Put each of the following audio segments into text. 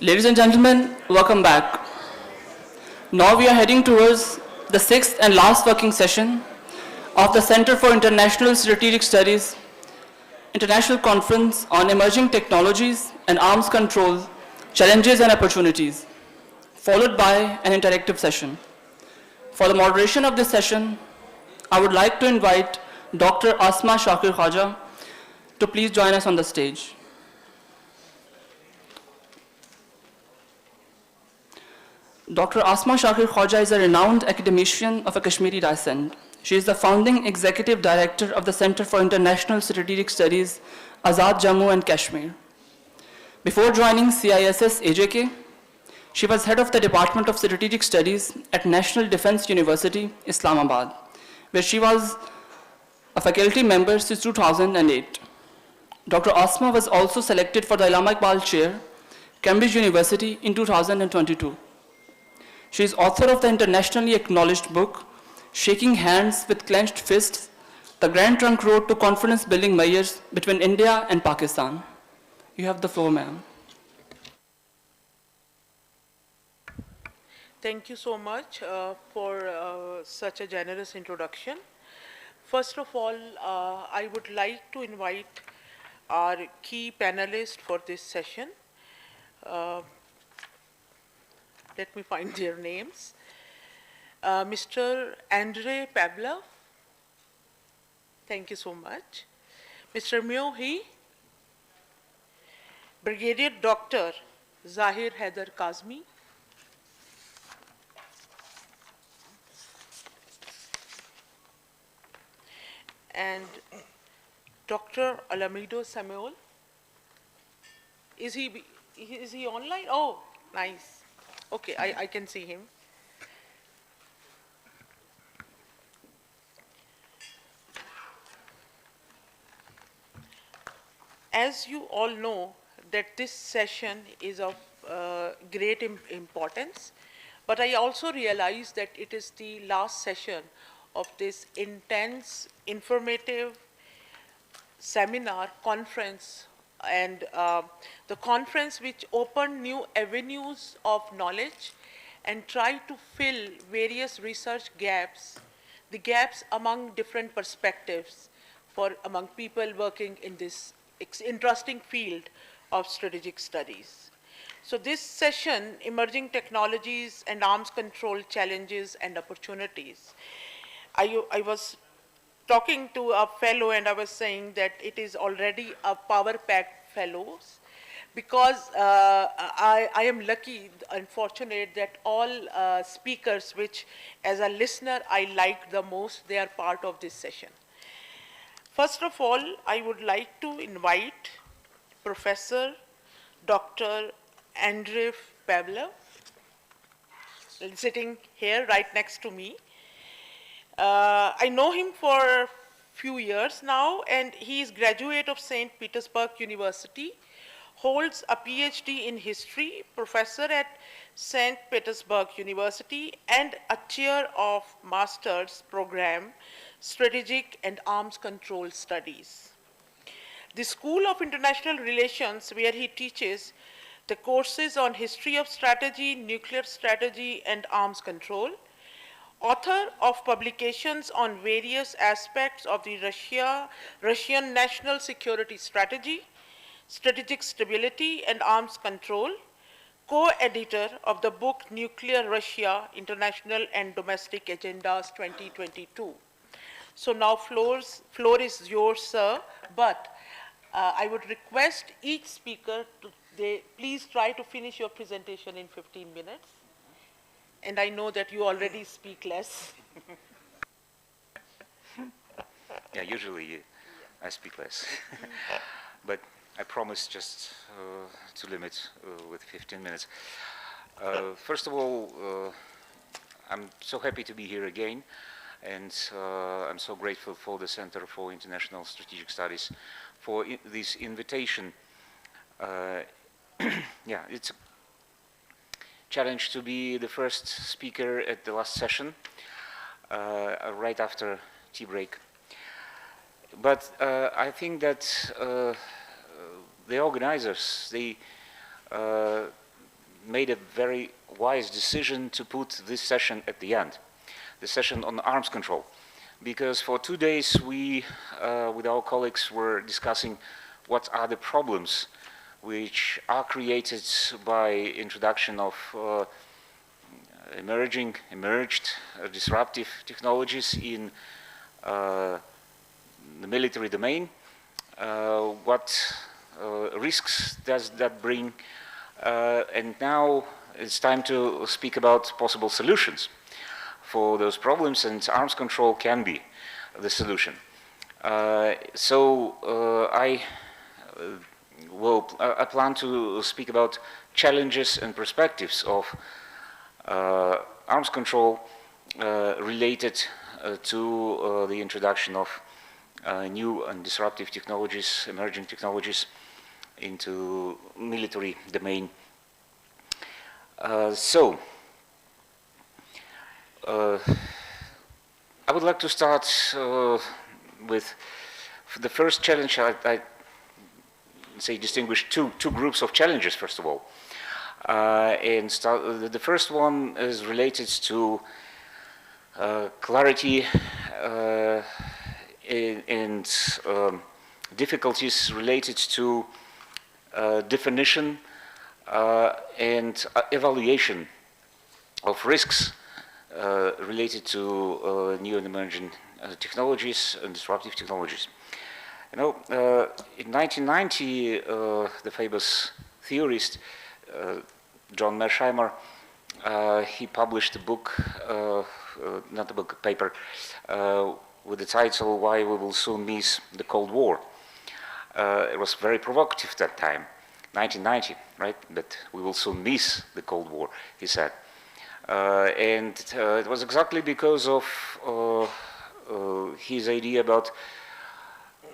Ladies and gentlemen, welcome back. Now we are heading towards the sixth and last working session of the Center for International Strategic Studies International Conference on Emerging Technologies and Arms Control, Challenges and Opportunities, followed by an interactive session. For the moderation of this session, I would like to invite Dr. Asma Shakir Khaja to please join us on the stage. Dr. Asma Shakir Khaja is a renowned academician of a Kashmiri descent. She is the founding executive director of the Center for International Strategic Studies, Azad Jammu and Kashmir. Before joining CISS AJK, she was head of the Department of Strategic Studies at National Defense University, Islamabad, where she was a faculty member since 2008. Dr. Asma was also selected for the Allama Iqbal Chair, Cambridge University in 2022. She is author of the internationally acknowledged book, Shaking Hands with Clenched Fists, The Grand Trunk Road to Confidence Building Measures Between India and Pakistan. You have the floor, ma'am. Thank you so much for such a generous introduction. First of all, I would like to invite our key panelists for this session. Let me find their names. Mr. Andrei Pavlov, thank you so much. Mr. Myo Hee, Brigadier Dr. Zahir Haider Kazmi, and Dr. Alamido Samuel. Is he online? Oh, nice. Okay, I can see him. As you all know, that this session is of great importance, but I also realize that it is the last session of this intense, informative seminar, conference, and the conference which opened new avenues of knowledge and tried to fill various research gaps, the gaps among different perspectives among people working in this interesting field of strategic studies. So this session, Emerging Technologies and Arms Control Challenges and Opportunities, I was talking to a fellow and I was saying that it is already a power-packed fellows because I am lucky and fortunate that all speakers which as a listener I like the most, they are part of this session. First of all, I would like to invite Professor Dr. Andrei Pavlov, sitting here right next to me. I know him for a few years now, and he is graduate of St. Petersburg University, holds a PhD in history, professor at St. Petersburg University, and a chair of master's program, Strategic and Arms Control Studies. The School of International Relations, where he teaches the courses on history of strategy, nuclear strategy, and arms control, author of publications on various aspects of the Russian national security strategy, strategic stability, and arms control, co-editor of the book Nuclear Russia, International and Domestic Agendas 2022. So now floor is yours, sir, but I would request each speaker to please try to finish your presentation in 15 minutes. And I know that you already speak less. Yeah, usually I speak less. But I promise just to limit with 15 minutes. First of all, I'm so happy to be here again. And I'm so grateful for the Center for International Strategic Studies for this invitation. Yeah, it's a challenge to be the first speaker at the last session, right after tea break. But I think that the organizers, they made a very wise decision to put this session at the end, the session on arms control. Because for 2 days we, with our colleagues, were discussing what are the problems which are created by introduction of emerged disruptive technologies in the military domain. What risks does that bring? And now it's time to speak about possible solutions for those problems, and arms control can be the solution. I plan to speak about challenges and perspectives of arms control related to the introduction of new and disruptive technologies, emerging technologies into military domain. I would like to start with the first challenge. I say distinguish two groups of challenges, first of all. The first one is related to clarity and difficulties related to definition and evaluation of risks related to new and emerging technologies and disruptive technologies. You know, in 1990, the famous theorist John Mearsheimer, he published a book, not a book, a paper, with the title "Why We Will Soon Miss the Cold War." It was very provocative at that time, 1990, right? But we will soon miss the Cold War, he said. It was exactly because of his idea about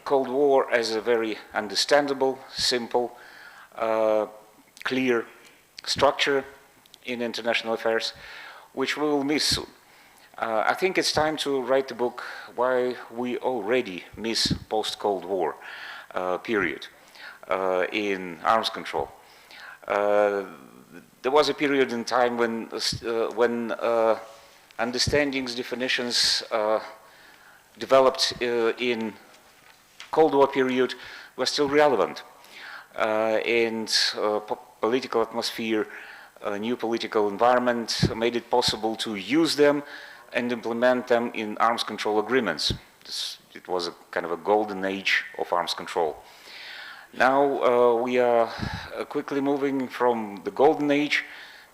Cold War as a very understandable, simple, clear structure in international affairs, which we will miss soon. I think it's time to write the book Why We Already Miss Post-Cold War period in arms control. There was a period in time when understandings, definitions developed in Cold War period were still relevant, and political atmosphere, a new political environment made it possible to use them and implement them in arms control agreements. It was a kind of a golden age of arms control. Now we are quickly moving from the golden age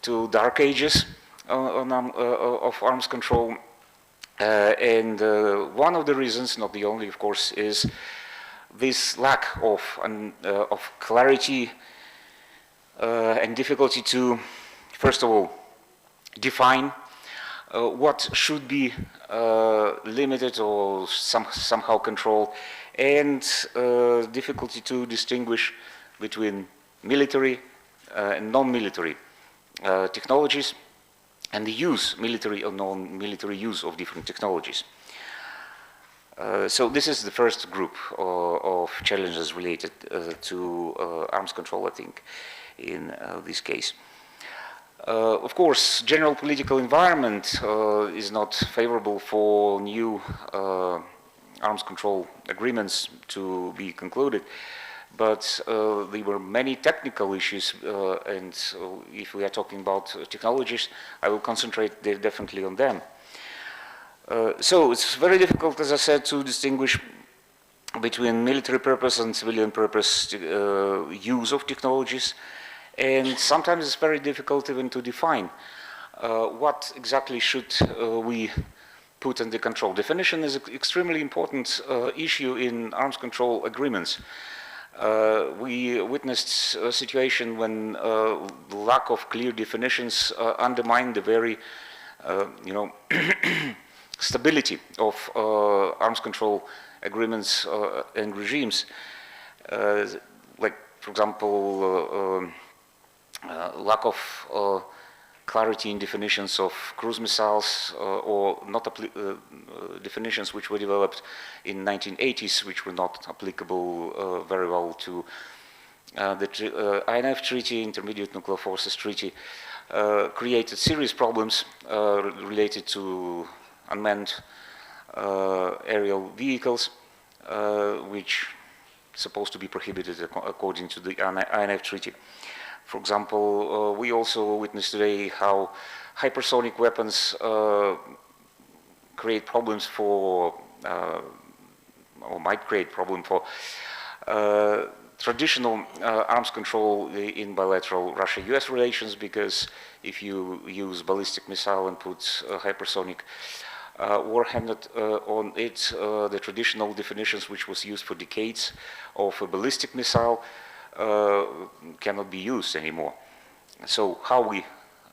to dark ages of arms control. One of the reasons, not the only of course, is this lack of clarity and difficulty to, first of all, define what should be limited or somehow controlled, and difficulty to distinguish between military and non-military technologies, and the use, military or non-military use of different technologies. So this is the first group of challenges related to arms control, I think, in this case. Of course, general political environment is not favorable for new arms control agreements to be concluded, but there were many technical issues, and if we are talking about technologies, I will concentrate definitely on them. So it's very difficult, as I said, to distinguish between military purpose and civilian purpose use of technologies. And sometimes it's very difficult even to define what exactly should we put under control. Definition is an extremely important issue in arms control agreements. We witnessed a situation when the lack of clear definitions undermined the very, stability of arms control agreements and regimes. Like, for example, lack of clarity in definitions of cruise missiles or not definitions which were developed in 1980s, which were not applicable very well to the INF Treaty, Intermediate Nuclear Forces Treaty, created serious problems related to unmanned aerial vehicles, which supposed to be prohibited according to the INF Treaty. For example, we also witnessed today how hypersonic weapons create problems for, or might create problem for traditional arms control in bilateral Russia-US relations, because if you use ballistic missile and put hypersonic warhead on it, the traditional definitions which was used for decades of a ballistic missile cannot be used anymore. So how we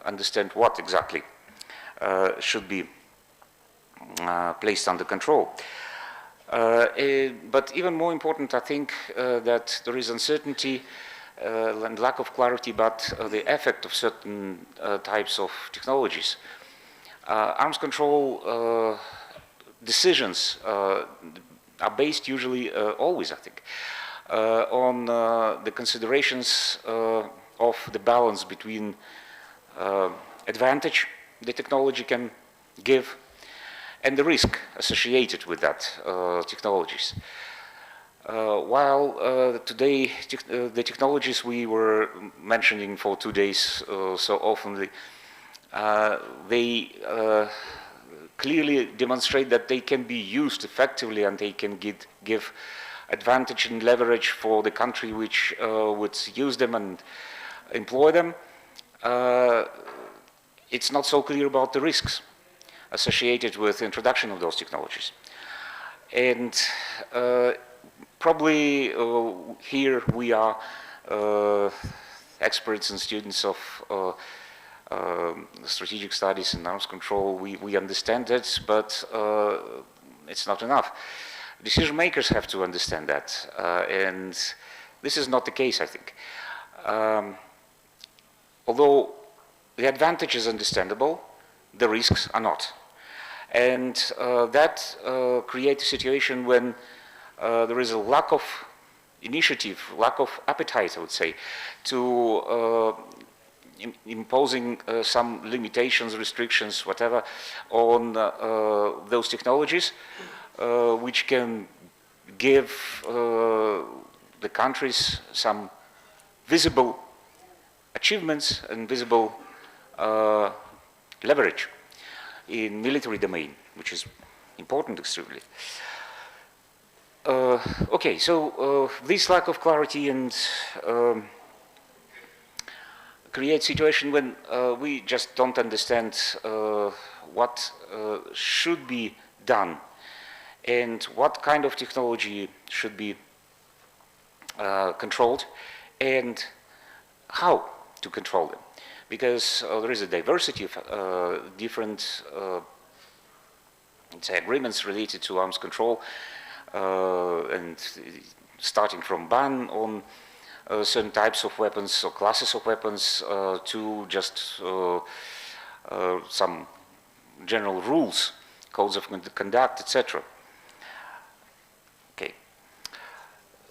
understand what exactly should be placed under control. But even more important, I think that there is uncertainty and lack of clarity about the effect of certain types of technologies. Arms control decisions are based usually, always I think, on the considerations of the balance between advantage the technology can give and the risk associated with that technologies. While today the technologies we were mentioning for 2 days so often, they clearly demonstrate that they can be used effectively and they can give advantage and leverage for the country which would use them and employ them. It's not so clear about the risks associated with the introduction of those technologies. And probably here we are experts and students of strategic studies and arms control. We understand it, but it's not enough. Decision makers have to understand that, and this is not the case, I think. Although the advantage is understandable, the risks are not. And that creates a situation when there is a lack of initiative, lack of appetite, I would say, to imposing some limitations, restrictions, whatever, on those technologies, which can give the countries some visible achievements and visible leverage in military domain, which is important extremely. Okay, so this lack of clarity and creates situation when we just don't understand what should be done and what kind of technology should be controlled and how to control them. Because there is a diversity of different say agreements related to arms control, and starting from ban on certain types of weapons or classes of weapons to just some general rules, codes of conduct, etc. Okay.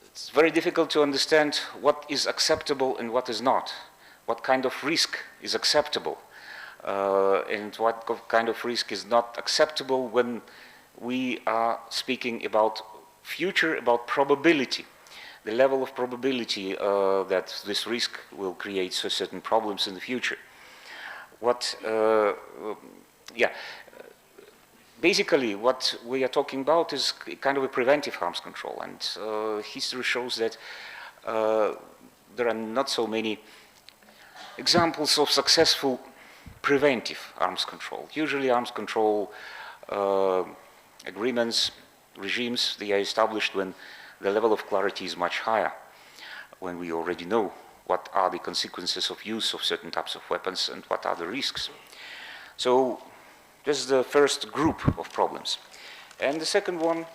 It's very difficult to understand what is acceptable and what is not. What kind of risk is acceptable and what kind of risk is not acceptable when we are speaking about future, about probability, the level of probability that this risk will create certain problems in the future. Basically what we are talking about is kind of a preventive arms control, and history shows that there are not so many examples of successful preventive arms control. Usually arms control agreements, regimes, they are established when the level of clarity is much higher, when we already know what are the consequences of use of certain types of weapons and what are the risks. So this is the first group of problems. And the second one,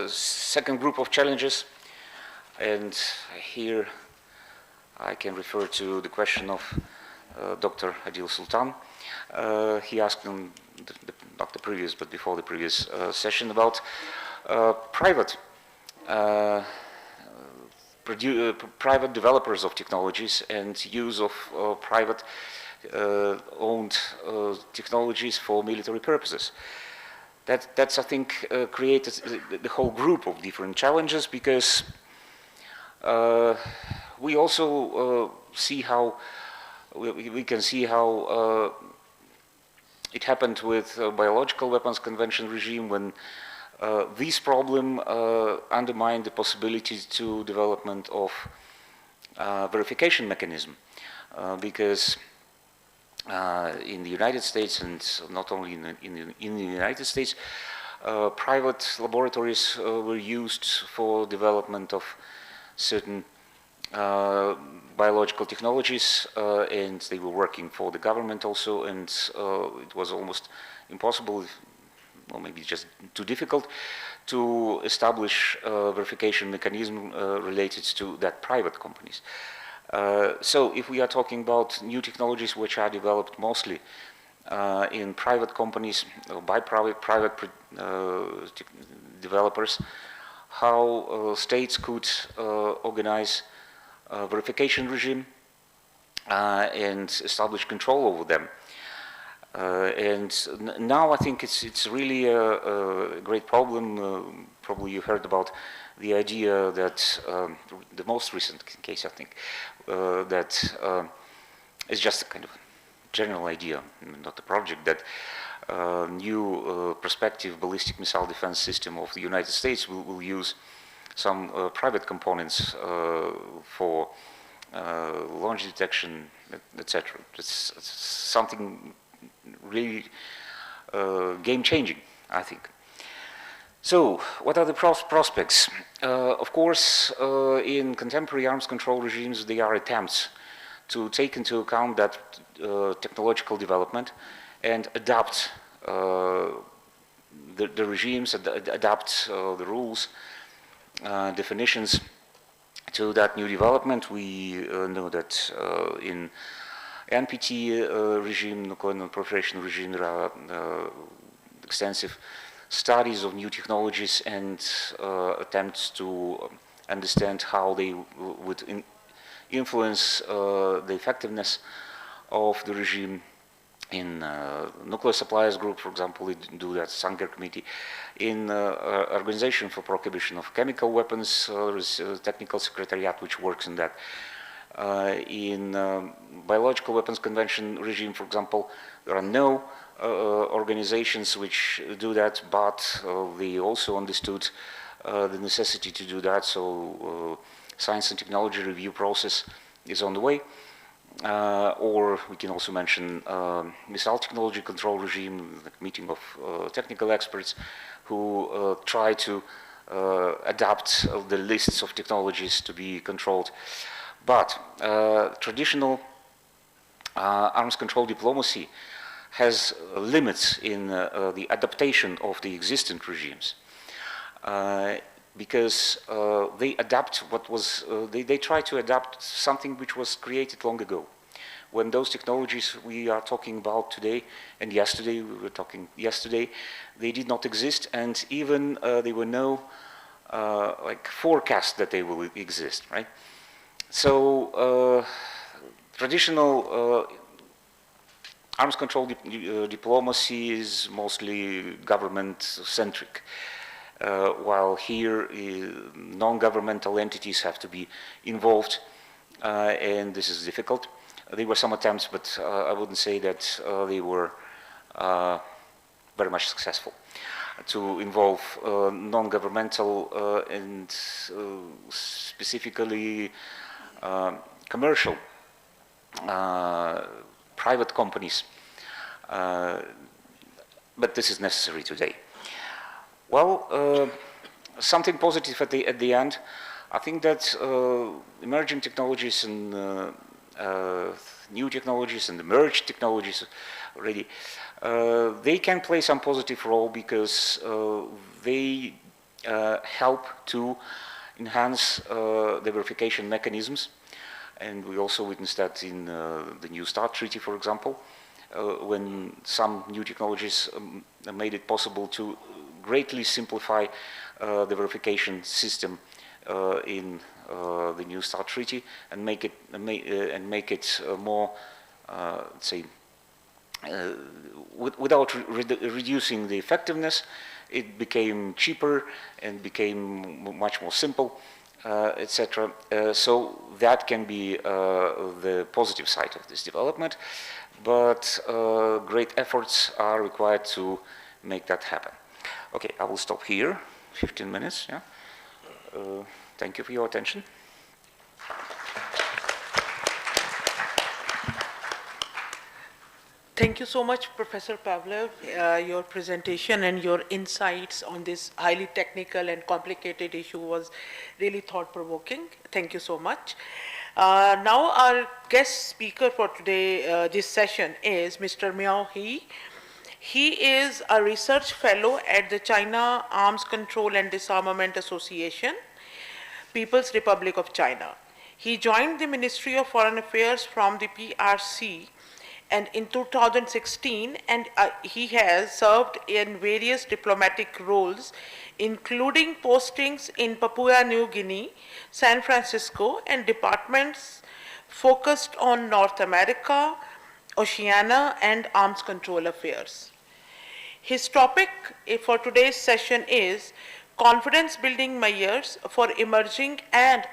second group of challenges, and here I can refer to the question of Dr. Adil Sultan. He asked in not the previous, but before the previous private developers of technologies and use of private owned technologies for military purposes. That's I think, created the whole group of different challenges, because we also see how, we can see how it happened with biological weapons convention regime, when this problem undermined the possibility to development of verification mechanism, because in the United States, and not only in the United States, private laboratories were used for development of certain biological technologies, and they were working for the government also, and it was almost impossible, or maybe just too difficult, to establish a verification mechanism related to that private companies. So if we are talking about new technologies which are developed mostly in private companies, or by private developers, how states could organize a verification regime and establish control over them. And now I think it's really a great problem. Probably you heard about the idea that, the most recent case, I think, that is just a kind of general idea, not a project, that new prospective ballistic missile defense system of the United States will use some private components for launch detection, etc. It's something really game-changing, I think. So, what are the prospects? Of course, in contemporary arms control regimes, there are attempts to take into account that technological development and adapt the regimes, adapt the rules, definitions to that new development. We know that in NPT regime, nuclear non-proliferation regime, there are extensive studies of new technologies and attempts to understand how they would influence the effectiveness of the regime. In Nuclear Suppliers Group, for example, we do that, Sanger Committee. In Organization for Prohibition of Chemical Weapons, there is a technical secretariat which works in that. In Biological Weapons Convention regime, for example, there are no organizations which do that, but they also understood the necessity to do that, so science and technology review process is on the way. Or we can also mention missile technology control regime, the meeting of technical experts who try to adapt the lists of technologies to be controlled. But traditional arms control diplomacy has limits in the adaptation of the existing regimes, because they adapt what was, they try to adapt something which was created long ago. When those technologies we are talking about today, and yesterday, we were talking yesterday, they did not exist, and even there were no like forecast that they will exist, right? So traditional arms control diplomacy is mostly government-centric, while here non-governmental entities have to be involved, and this is difficult. There were some attempts, but I wouldn't say that they were very much successful to involve non-governmental and specifically commercial private companies, but this is necessary today. Well, something positive at the end. I think that emerging technologies and new technologies and emerged technologies already, they can play some positive role, because they help to enhance the verification mechanisms. And we also witnessed that in the New START Treaty, for example, when some new technologies made it possible to greatly simplify the verification system in the New START treaty and make it more, say, without reducing the effectiveness. It became cheaper and became much more simple, etc. So that can be the positive side of this development, but great efforts are required to make that happen. Okay, I will stop here. 15 minutes. Yeah. Thank you for your attention. Thank you so much, Professor Pavlov. Your presentation and your insights on this highly technical and complicated issue was really thought-provoking. Thank you so much. Now our guest speaker for today, this session, is Mr. Miao He. He is a research fellow at the China Arms Control and Disarmament Association, People's Republic of China. He joined the Ministry of Foreign Affairs from the PRC and in 2016, and he has served in various diplomatic roles, including postings in Papua New Guinea, San Francisco, and departments focused on North America, Oceania, and arms control affairs. His topic for today's session is confidence building measures for emerging and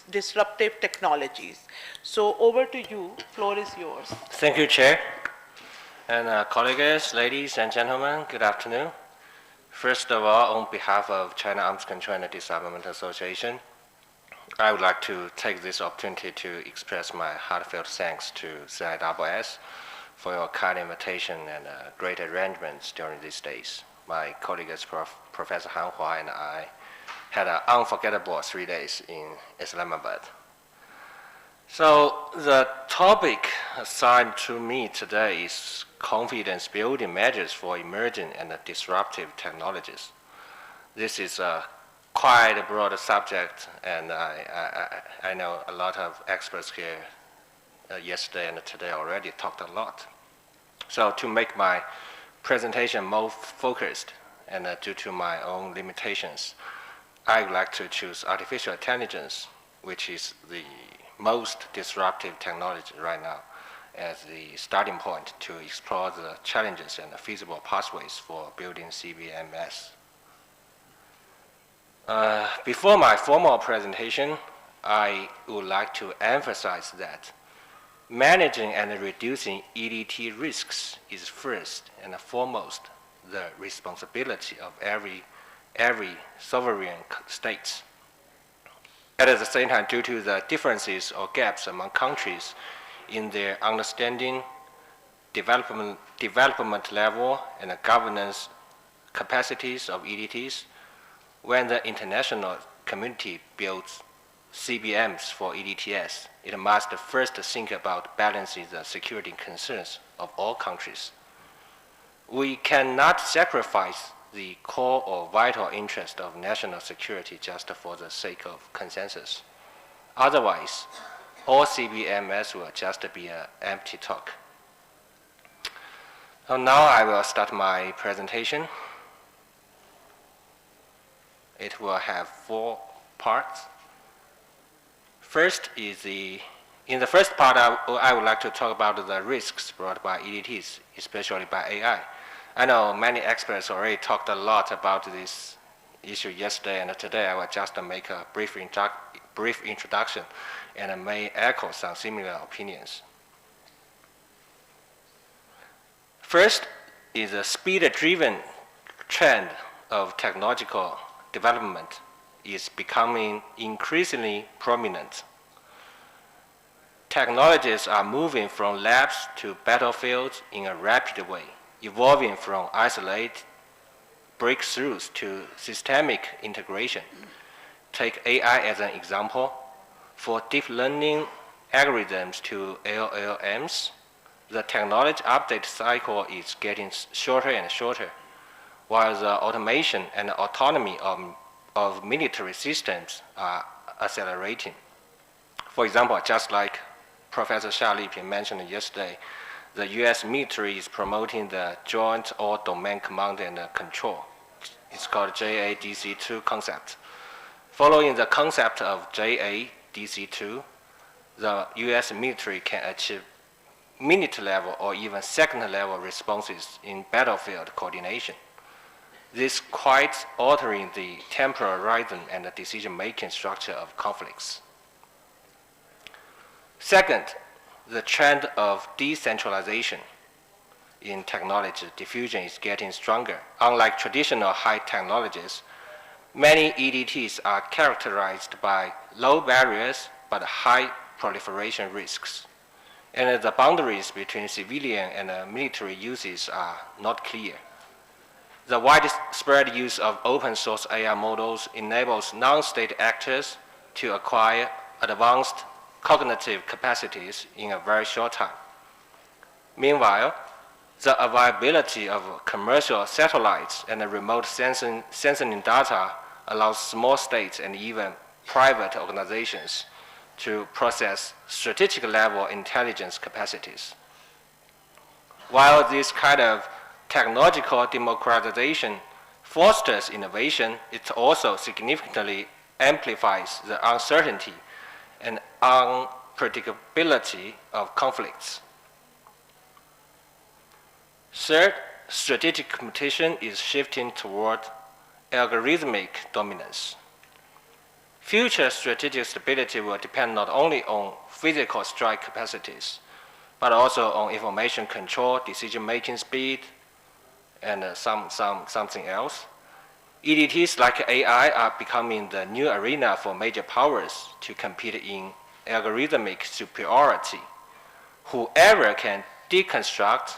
disruptive technologies. So over to you, floor is yours. Thank you, Chair. And colleagues, ladies and gentlemen, good afternoon. First of all, on behalf of China Arms Control and Disarmament Association, I would like to take this opportunity to express my heartfelt thanks to CISS for your kind invitation and great arrangements during these days. My colleagues, Professor Han Hua and I, had an unforgettable 3 days in Islamabad. So the topic assigned to me today is confidence building measures for emerging and disruptive technologies. This is a quite a broad subject, and I know a lot of experts here yesterday and today already talked a lot. So to make my presentation more focused and due to my own limitations, I would like to choose artificial intelligence, which is the most disruptive technology right now, as the starting point to explore the challenges and the feasible pathways for building CBMS. Before my formal presentation, I would like to emphasize that managing and reducing EDT risks is first and foremost the responsibility of every sovereign state. At the same time, due to the differences or gaps among countries in their understanding, development level, and the governance capacities of EDTs, when the international community builds CBMs for EDTS, it must first think about balancing the security concerns of all countries. We cannot sacrifice the core or vital interest of national security just for the sake of consensus. Otherwise, all CBMS will just be an empty talk. So now I will start my presentation. It will have 4 parts. First is in the first part, I would like to talk about the risks brought by EDTs, especially by AI. I know many experts already talked a lot about this issue yesterday and today. I will just make a brief introduction and may echo some similar opinions. First is the speed-driven trend of technological development is becoming increasingly prominent. Technologies are moving from labs to battlefields in a rapid way, evolving from isolated breakthroughs to systemic integration. Take AI as an example. For deep learning algorithms to LLMs, the technology update cycle is getting shorter and shorter, while the automation and autonomy of military systems are accelerating. For example, just like Professor Xia Liping mentioned yesterday, the US military is promoting the Joint All-Domain Command and Control. It's called JADC2 concept. Following the concept of JADC2, the US military can achieve minute-level or even second-level responses in battlefield coordination. This quite altering the temporal rhythm and the decision-making structure of conflicts. Second, the trend of decentralization in technology diffusion is getting stronger. Unlike traditional high technologies, many EDTs are characterized by low barriers but high proliferation risks. And the boundaries between civilian and military uses are not clear. The widespread use of open source AI models enables non-state actors to acquire advanced cognitive capacities in a very short time. Meanwhile, the availability of commercial satellites and remote sensing data allows small states and even private organizations to process strategic level intelligence capacities. While this kind of technological democratization fosters innovation, it also significantly amplifies the uncertainty and unpredictability of conflicts. Third, strategic competition is shifting toward algorithmic dominance. Future strategic stability will depend not only on physical strike capacities, but also on information control, decision-making speed, and something else. EDTs like AI are becoming the new arena for major powers to compete in algorithmic superiority. Whoever can deconstruct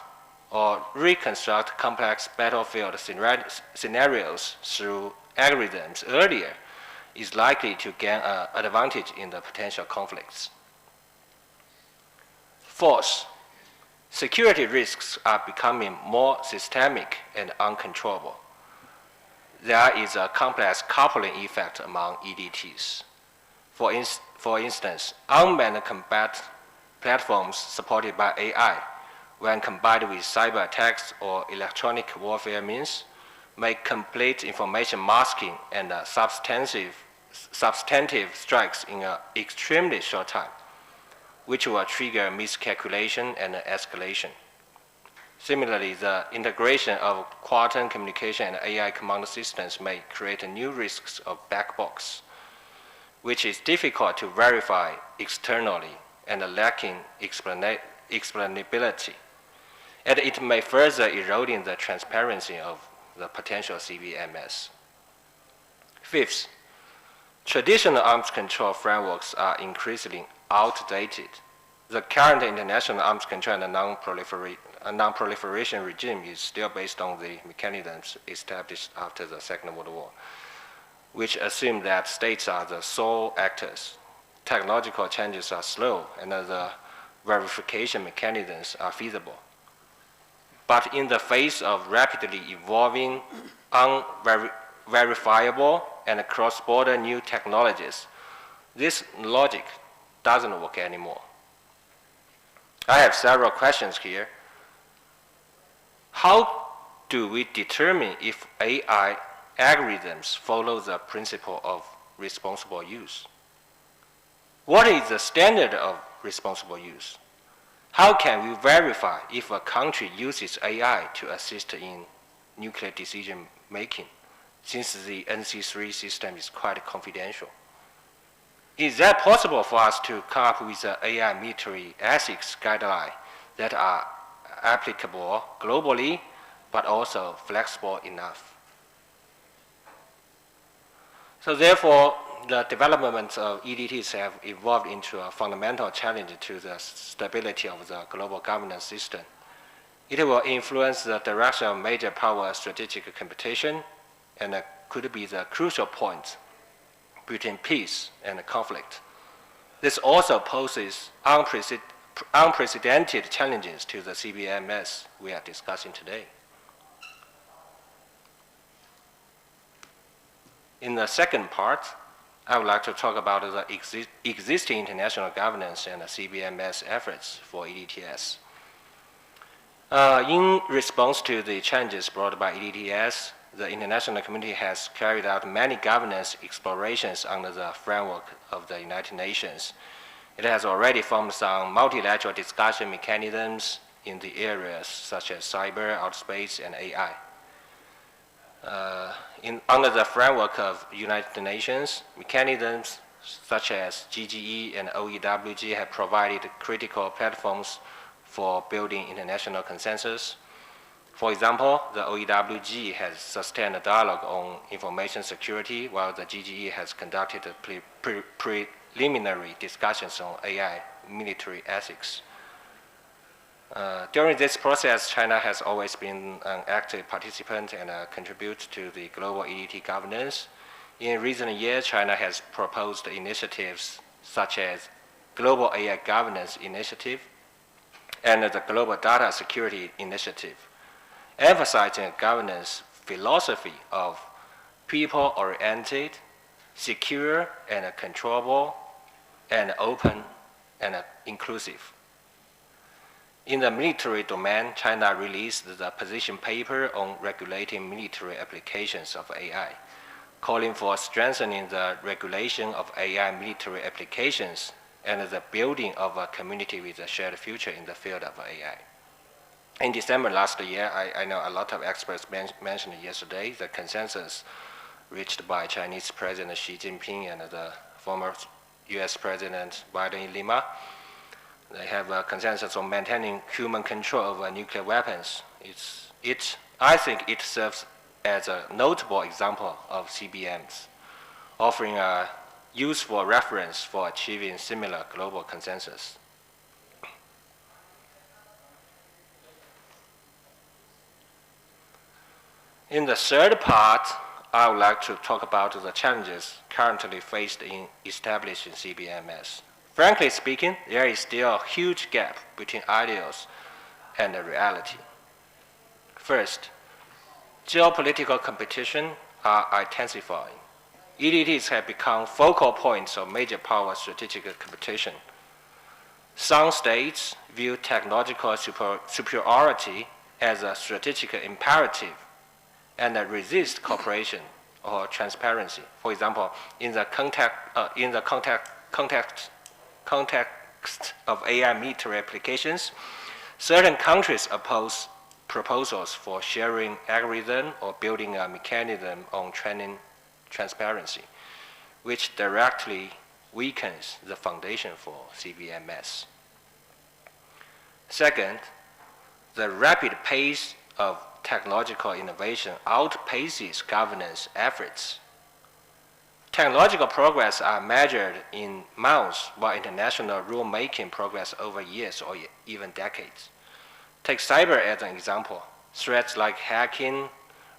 or reconstruct complex battlefield scenarios through algorithms earlier is likely to gain an advantage in the potential conflicts. Fourth, security risks are becoming more systemic and uncontrollable. There is a complex coupling effect among EDTs. For instance, unmanned combat platforms supported by AI, when combined with cyber attacks or electronic warfare means, make complete information masking and substantive strikes in an extremely short time, which will trigger miscalculation and escalation. Similarly, the integration of quantum communication and AI command systems may create new risks of black box, which is difficult to verify externally and lacking explainability. And it may further eroding the transparency of the potential CBMS. Fifth, traditional arms control frameworks are increasingly outdated. The current international arms control and non-proliferation regime is still based on the mechanisms established after the Second World War, which assume that states are the sole actors. Technological changes are slow, and the verification mechanisms are feasible. But in the face of rapidly evolving, unverifiable, and cross-border new technologies, this logic doesn't work anymore. I have several questions here. How do we determine if AI algorithms follow the principle of responsible use? What is the standard of responsible use? How can we verify if a country uses AI to assist in nuclear decision making, since the NC3 system is quite confidential? Is that possible for us to come up with an AI military ethics guideline that are applicable globally, but also flexible enough? So therefore, the development of EDTs have evolved into a fundamental challenge to the stability of the global governance system. It will influence the direction of major power strategic competition and could be the crucial point between peace and conflict. This also poses unprecedented challenges to the CBMS we are discussing today. In the second part, I would like to talk about the existing international governance and the CBMS efforts for EDTS. In response to the challenges brought by EDTS, the international community has carried out many governance explorations under the framework of the United Nations. It has already formed some multilateral discussion mechanisms in the areas such as cyber, outer space, and AI. Under the framework of United Nations, mechanisms such as GGE and OEWG have provided critical platforms for building international consensus. For example, the OEWG has sustained a dialogue on information security, while the GGE has conducted preliminary discussions on AI military ethics. During this process, China has always been an active participant and contributes to the global EDT governance. In recent years, China has proposed initiatives such as Global AI Governance Initiative and the Global Data Security Initiative, emphasizing a governance philosophy of people-oriented, secure and controllable, and open and inclusive. In the military domain, China released the position paper on regulating military applications of AI, calling for strengthening the regulation of AI military applications and the building of a community with a shared future in the field of AI. In December last year, I know a lot of experts mentioned yesterday the consensus reached by Chinese President Xi Jinping and the former US President Biden in Lima. They have a consensus on maintaining human control over nuclear weapons. I think it serves as a notable example of CBMs, offering a useful reference for achieving similar global consensus. In the third part, I would like to talk about the challenges currently faced in establishing CBMS. Frankly speaking, there is still a huge gap between ideals and the reality. First, geopolitical competition are intensifying. EDTs have become focal points of major power strategic competition. Some states view technological superiority as a strategic imperative and resist cooperation or transparency. For example, in the context of AI military applications, certain countries oppose proposals for sharing algorithm or building a mechanism on training transparency, which directly weakens the foundation for CBMS. Second, the rapid pace of technological innovation outpaces governance efforts. Technological progress are measured in months, while international rulemaking progress over years or even decades. Take cyber as an example. Threats like hacking,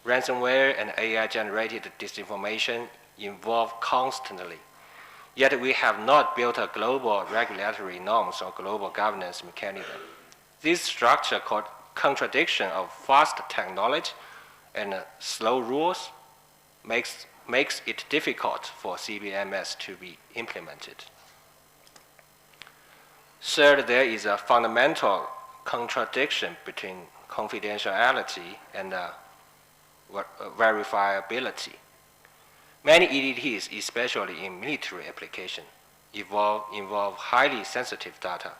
ransomware, and AI-generated disinformation evolve constantly. Yet we have not built a global regulatory norms or global governance mechanism. This structure called contradiction of fast technology and slow rules makes it difficult for CBMS to be implemented. Third, there is a fundamental contradiction between confidentiality and verifiability. Many EDTs, especially in military application, involve highly sensitive data,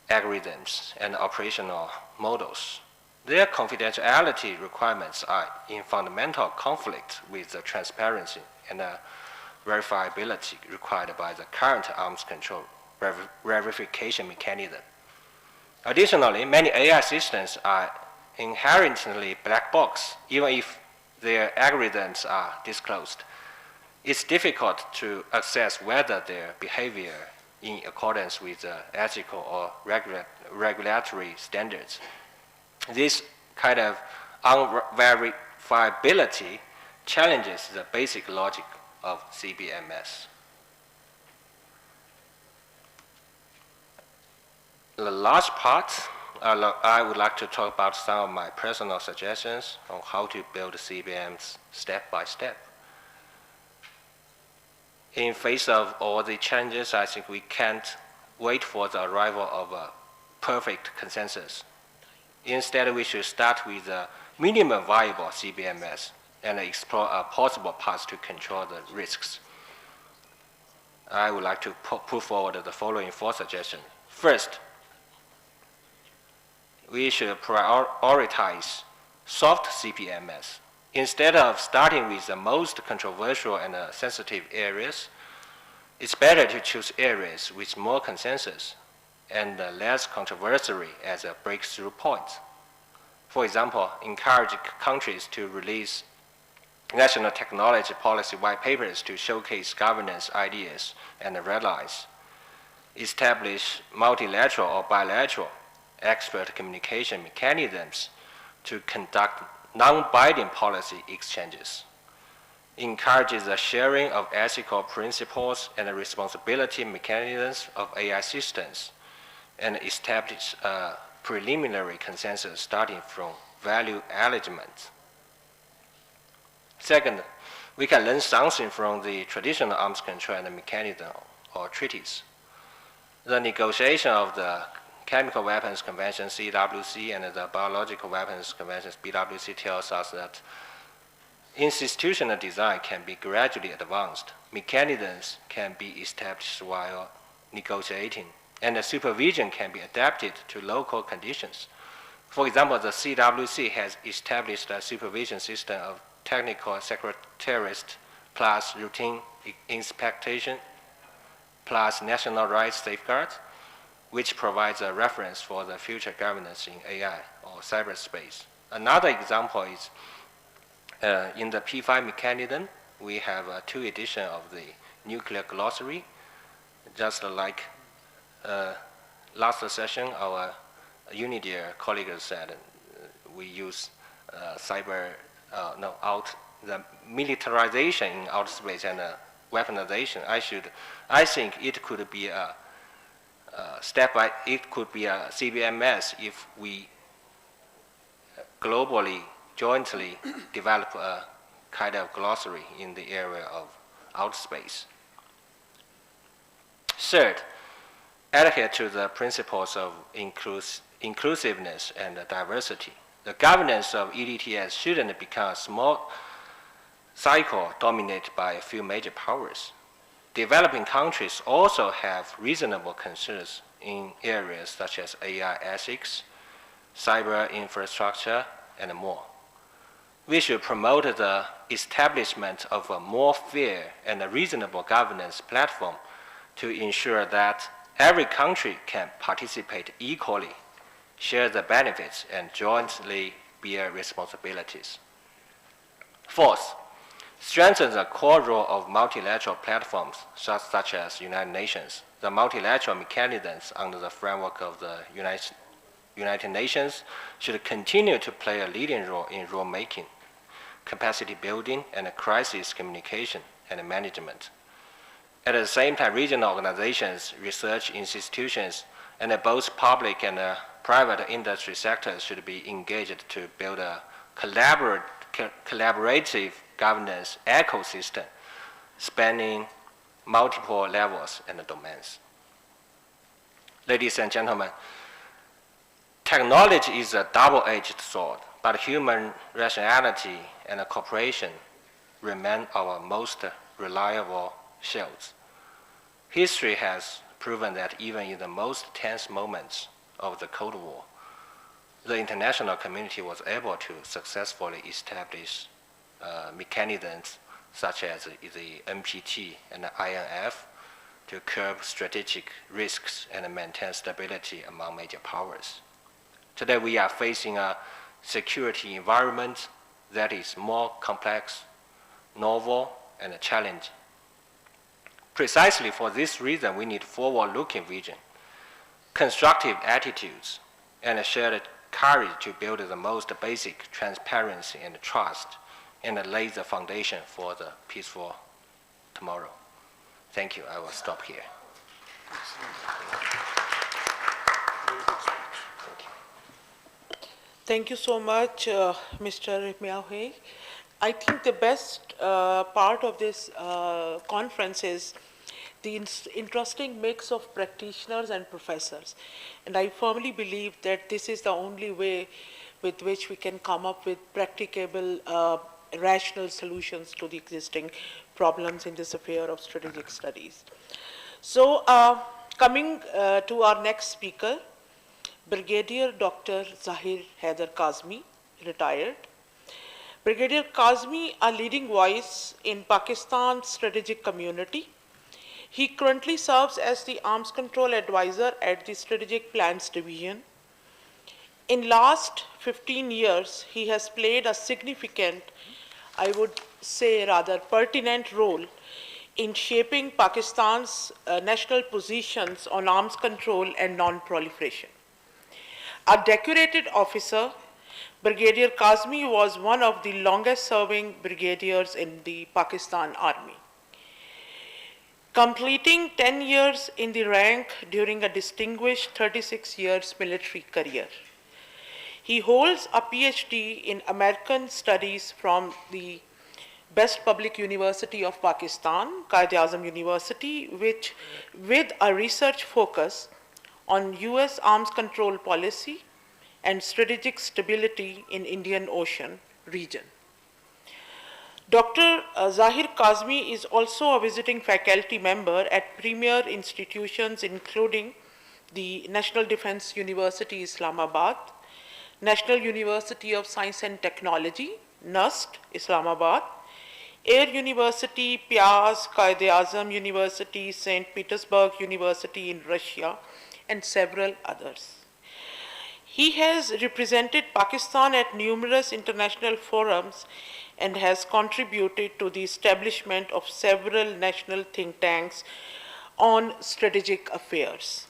algorithms, and operational models. Their confidentiality requirements are in fundamental conflict with the transparency and verifiability required by the current arms control verification mechanism. Additionally, many AI systems are inherently black box, even if their algorithms are disclosed. It's difficult to assess whether their behavior in accordance with ethical or regulatory standards. This kind of unverifiability challenges the basic logic of CBMS. The last part, I would like to talk about some of my personal suggestions on how to build CBMs step by step. In face of all the challenges, I think we can't wait for the arrival of a perfect consensus. Instead, we should start with minimum viable CBMS and explore a possible path to control the risks. I would like to put forward the following 4 suggestions. First, we should prioritize soft CBMS. Instead of starting with the most controversial and sensitive areas, it's better to choose areas with more consensus and less controversy as a breakthrough point. For example, encourage countries to release national technology policy white papers to showcase governance ideas and red lines. Establish multilateral or bilateral expert communication mechanisms to conduct non-binding policy exchanges. Encourages the sharing of ethical principles and responsibility mechanisms of AI systems, and establish a preliminary consensus starting from value alignment. Second, we can learn something from the traditional arms control and mechanism or treaties. The negotiation of the Chemical Weapons Convention, CWC, and the Biological Weapons Convention, BWC, tells us that institutional design can be gradually advanced, mechanisms can be established while negotiating, and the supervision can be adapted to local conditions. For example, the CWC has established a supervision system of technical secretariat plus routine inspection plus national rights safeguards, which provides a reference for the future governance in AI or cyberspace. Another example is in the P5 mechanism, we have 2 editions of the nuclear glossary. Just like last session, our UNIDIR colleagues said we use the militarization in outer space and weaponization. I think it could be a it could be a CBMS if we globally, jointly develop a kind of glossary in the area of outer space. Third, adhere to the principles of inclusiveness and diversity. The governance of EDTS shouldn't become a small cycle dominated by a few major powers. Developing countries also have reasonable concerns in areas such as AI ethics, cyber infrastructure, and more. We should promote the establishment of a more fair and reasonable governance platform to ensure that every country can participate equally, share the benefits, and jointly bear responsibilities. Fourth, strengthen the core role of multilateral platforms such as United Nations. The multilateral mechanisms under the framework of the United Nations should continue to play a leading role in rule-making, capacity building, and crisis communication and management. At the same time, regional organizations, research institutions, and both public and private industry sectors should be engaged to build a collaborative governance ecosystem spanning multiple levels and domains. Ladies and gentlemen, technology is a double-edged sword, but human rationality and cooperation remain our most reliable shields. History has proven that even in the most tense moments of the Cold War, the international community was able to successfully establish mechanisms such as the NPT and the INF to curb strategic risks and maintain stability among major powers. Today we are facing a security environment that is more complex, novel, and challenging. Precisely for this reason, we need forward-looking vision, constructive attitudes, and a shared courage to build the most basic transparency and trust, and lay the foundation for the peaceful tomorrow. Thank you. I will stop here. Thank you so much, Mr. Miao Hui. I think the best part of this conference is the interesting mix of practitioners and professors. And I firmly believe that this is the only way with which we can come up with practicable, rational solutions to the existing problems in this affair of strategic studies. So, coming to our next speaker, Brigadier Dr. Zahir Haider Kazmi, retired. Brigadier Kazmi, a leading voice in Pakistan's strategic community. He currently serves as the Arms Control Advisor at the Strategic Plans Division. In last 15 years, he has played a significant, I would say rather pertinent role in shaping Pakistan's national positions on arms control and non-proliferation. A decorated officer, Brigadier Kazmi was one of the longest-serving brigadiers in the Pakistan Army, completing 10 years in the rank during a distinguished 36 years military career. He holds a PhD in American Studies from the best public university of Pakistan, Quaid-e-Azam University, with a research focus on US arms control policy and strategic stability in Indian Ocean region. Dr. Zahir Kazmi is also a visiting faculty member at premier institutions including the National Defense University, Islamabad, National University of Science and Technology, NUST, Islamabad, Air University, Piaz, Quaid-e-Azam University, St. Petersburg University in Russia, and several others. He has represented Pakistan at numerous international forums and has contributed to the establishment of several national think tanks on strategic affairs.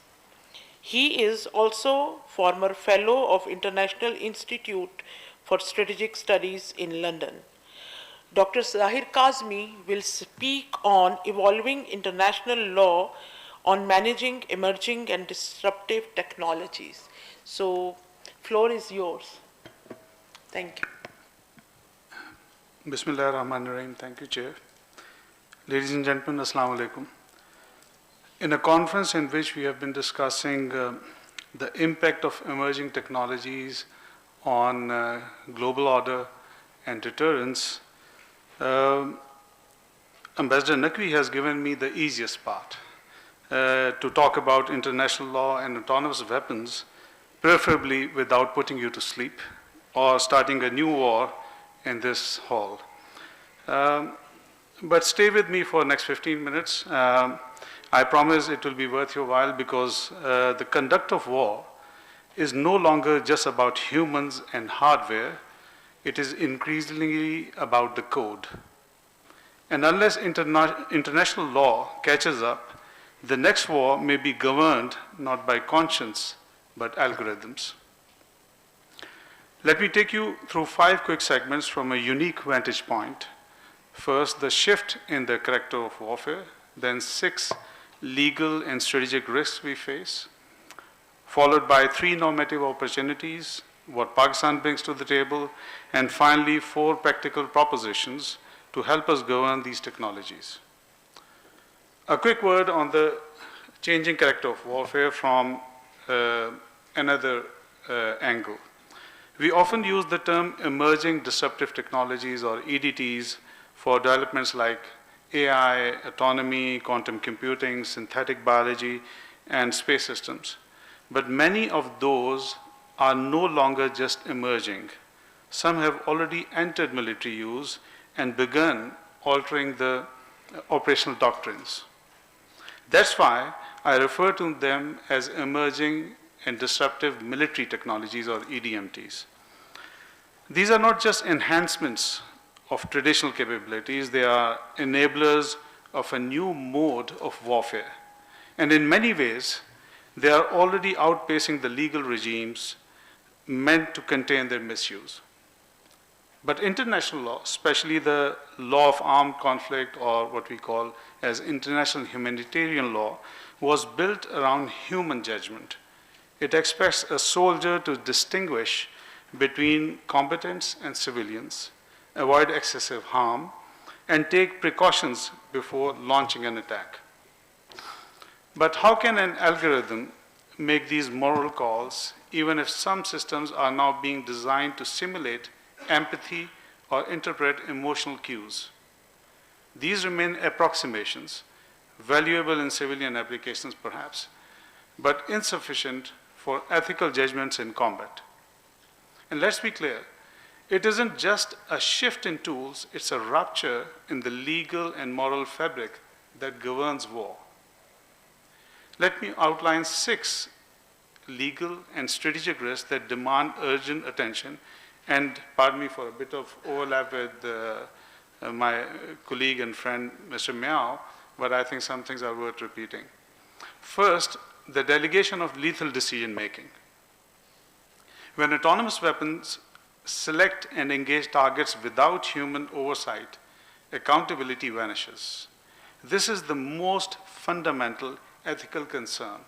He is also former fellow of International Institute for Strategic Studies in London. Dr. Zahir Kazmi will speak on evolving international law on managing emerging and disruptive technologies. So, floor is yours. Thank you. Bismillah ar-Rahman ar-Rahim. Thank you, Chair. Ladies and gentlemen, Assalamu alaikum. In a conference in which we have been discussing the impact of emerging technologies on global order and deterrence, Ambassador Naqvi has given me the easiest part to talk about international law and autonomous weapons, preferably without putting you to sleep or starting a new war in this hall. But stay with me for the next 15 minutes. I promise it will be worth your while because the conduct of war is no longer just about humans and hardware. It is increasingly about the code. And unless international law catches up, the next war may be governed not by conscience, but algorithms. Let me take you through 5 quick segments from a unique vantage point. First, the shift in the character of warfare, then 6 legal and strategic risks we face, followed by 3 normative opportunities, what Pakistan brings to the table, and finally 4 practical propositions to help us govern these technologies. A quick word on the changing character of warfare from another angle. We often use the term emerging disruptive technologies or EDTs for developments like AI, autonomy, quantum computing, synthetic biology, and space systems. But many of those are no longer just emerging. Some have already entered military use and begun altering the operational doctrines. That's why I refer to them as emerging and disruptive military technologies or EDMTs. These are not just enhancements of traditional capabilities, they are enablers of a new mode of warfare. And in many ways, they are already outpacing the legal regimes meant to contain their misuse. But international law, especially the law of armed conflict or what we call as international humanitarian law, was built around human judgment. It expects a soldier to distinguish between combatants and civilians, avoid excessive harm, and take precautions before launching an attack. But how can an algorithm make these moral calls, even if some systems are now being designed to simulate empathy or interpret emotional cues. These remain approximations, valuable in civilian applications perhaps, but insufficient for ethical judgments in combat. And let's be clear, it isn't just a shift in tools, it's a rupture in the legal and moral fabric that governs war. Let me outline 6 legal and strategic risks that demand urgent attention, and pardon me for a bit of overlap with my colleague and friend, Mr. Miao, but I think some things are worth repeating. First, the delegation of lethal decision-making. When autonomous weapons select and engage targets without human oversight, accountability vanishes. This is the most fundamental ethical concern.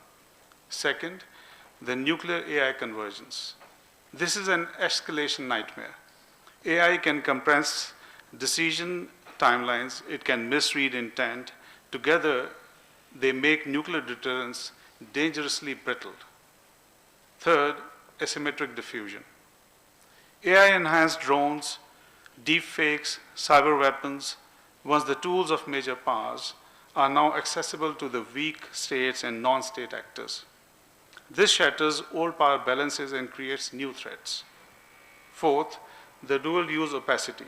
Second, the nuclear AI convergence. This is an escalation nightmare. AI can compress decision timelines, it can misread intent. Together, they make nuclear deterrence dangerously brittle. Third, asymmetric diffusion. AI-enhanced drones, deepfakes, cyber weapons, once the tools of major powers, are now accessible to the weak states and non-state actors. This shatters old power balances and creates new threats. Fourth, the dual-use opacity.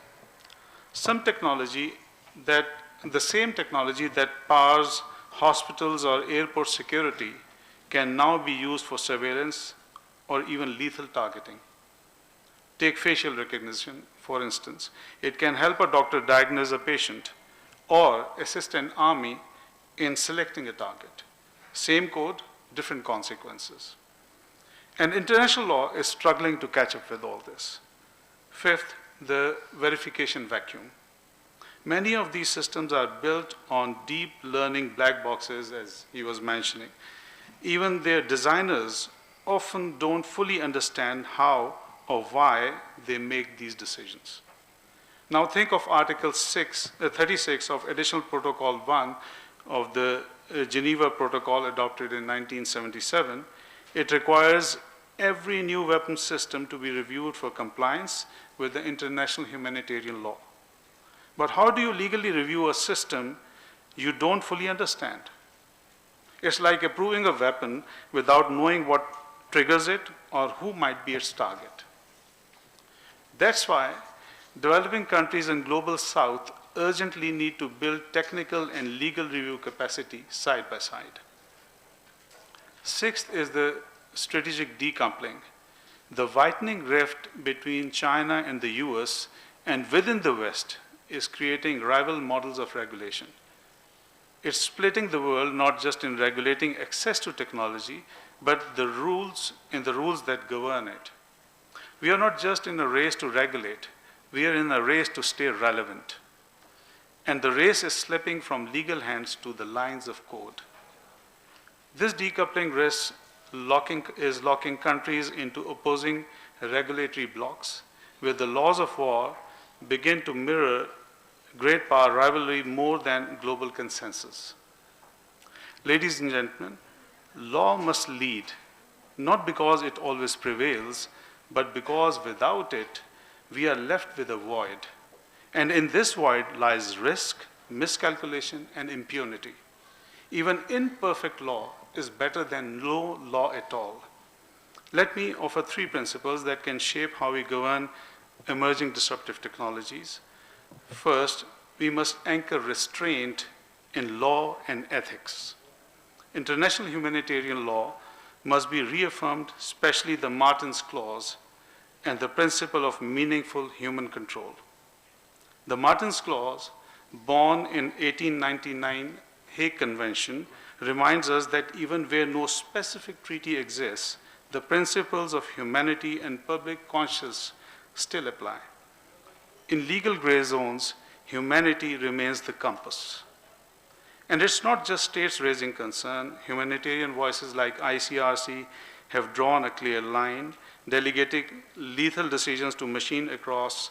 The same technology that powers hospitals or airport security can now be used for surveillance or even lethal targeting. Take facial recognition, for instance. It can help a doctor diagnose a patient or assist an army in selecting a target. Same code, different consequences. And international law is struggling to catch up with all this. Fifth, the verification vacuum. Many of these systems are built on deep learning black boxes, as he was mentioning. Even their designers often don't fully understand how or why they make these decisions. Now think of Article 36 of Additional Protocol 1 of the Geneva Protocol adopted in 1977. It requires every new weapon system to be reviewed for compliance with the international humanitarian law. But how do you legally review a system you don't fully understand? It's like approving a weapon without knowing what triggers it or who might be its target. That's why developing countries in Global South urgently need to build technical and legal review capacity side by side. Sixth is the strategic decoupling. The widening rift between China and the US and within the West is creating rival models of regulation. It's splitting the world not just in regulating access to technology, but in the rules that govern it. We are not just in a race to regulate, we are in a race to stay relevant. And the race is slipping from legal hands to the lines of code. This decoupling risk is locking countries into opposing regulatory blocks, where the laws of war begin to mirror great power rivalry more than global consensus. Ladies and gentlemen, law must lead, not because it always prevails, but because without it, we are left with a void. And in this void lies risk, miscalculation, and impunity. Even imperfect law is better than no law at all. Let me offer 3 principles that can shape how we govern emerging disruptive technologies. First, we must anchor restraint in law and ethics. International humanitarian law must be reaffirmed, especially the Martens Clause and the principle of meaningful human control. The Martens Clause, born in 1899 Hague Convention, reminds us that even where no specific treaty exists, the principles of humanity and public conscience still apply. In legal gray zones, humanity remains the compass. And it's not just states raising concern. Humanitarian voices like ICRC have drawn a clear line, delegating lethal decisions to machine across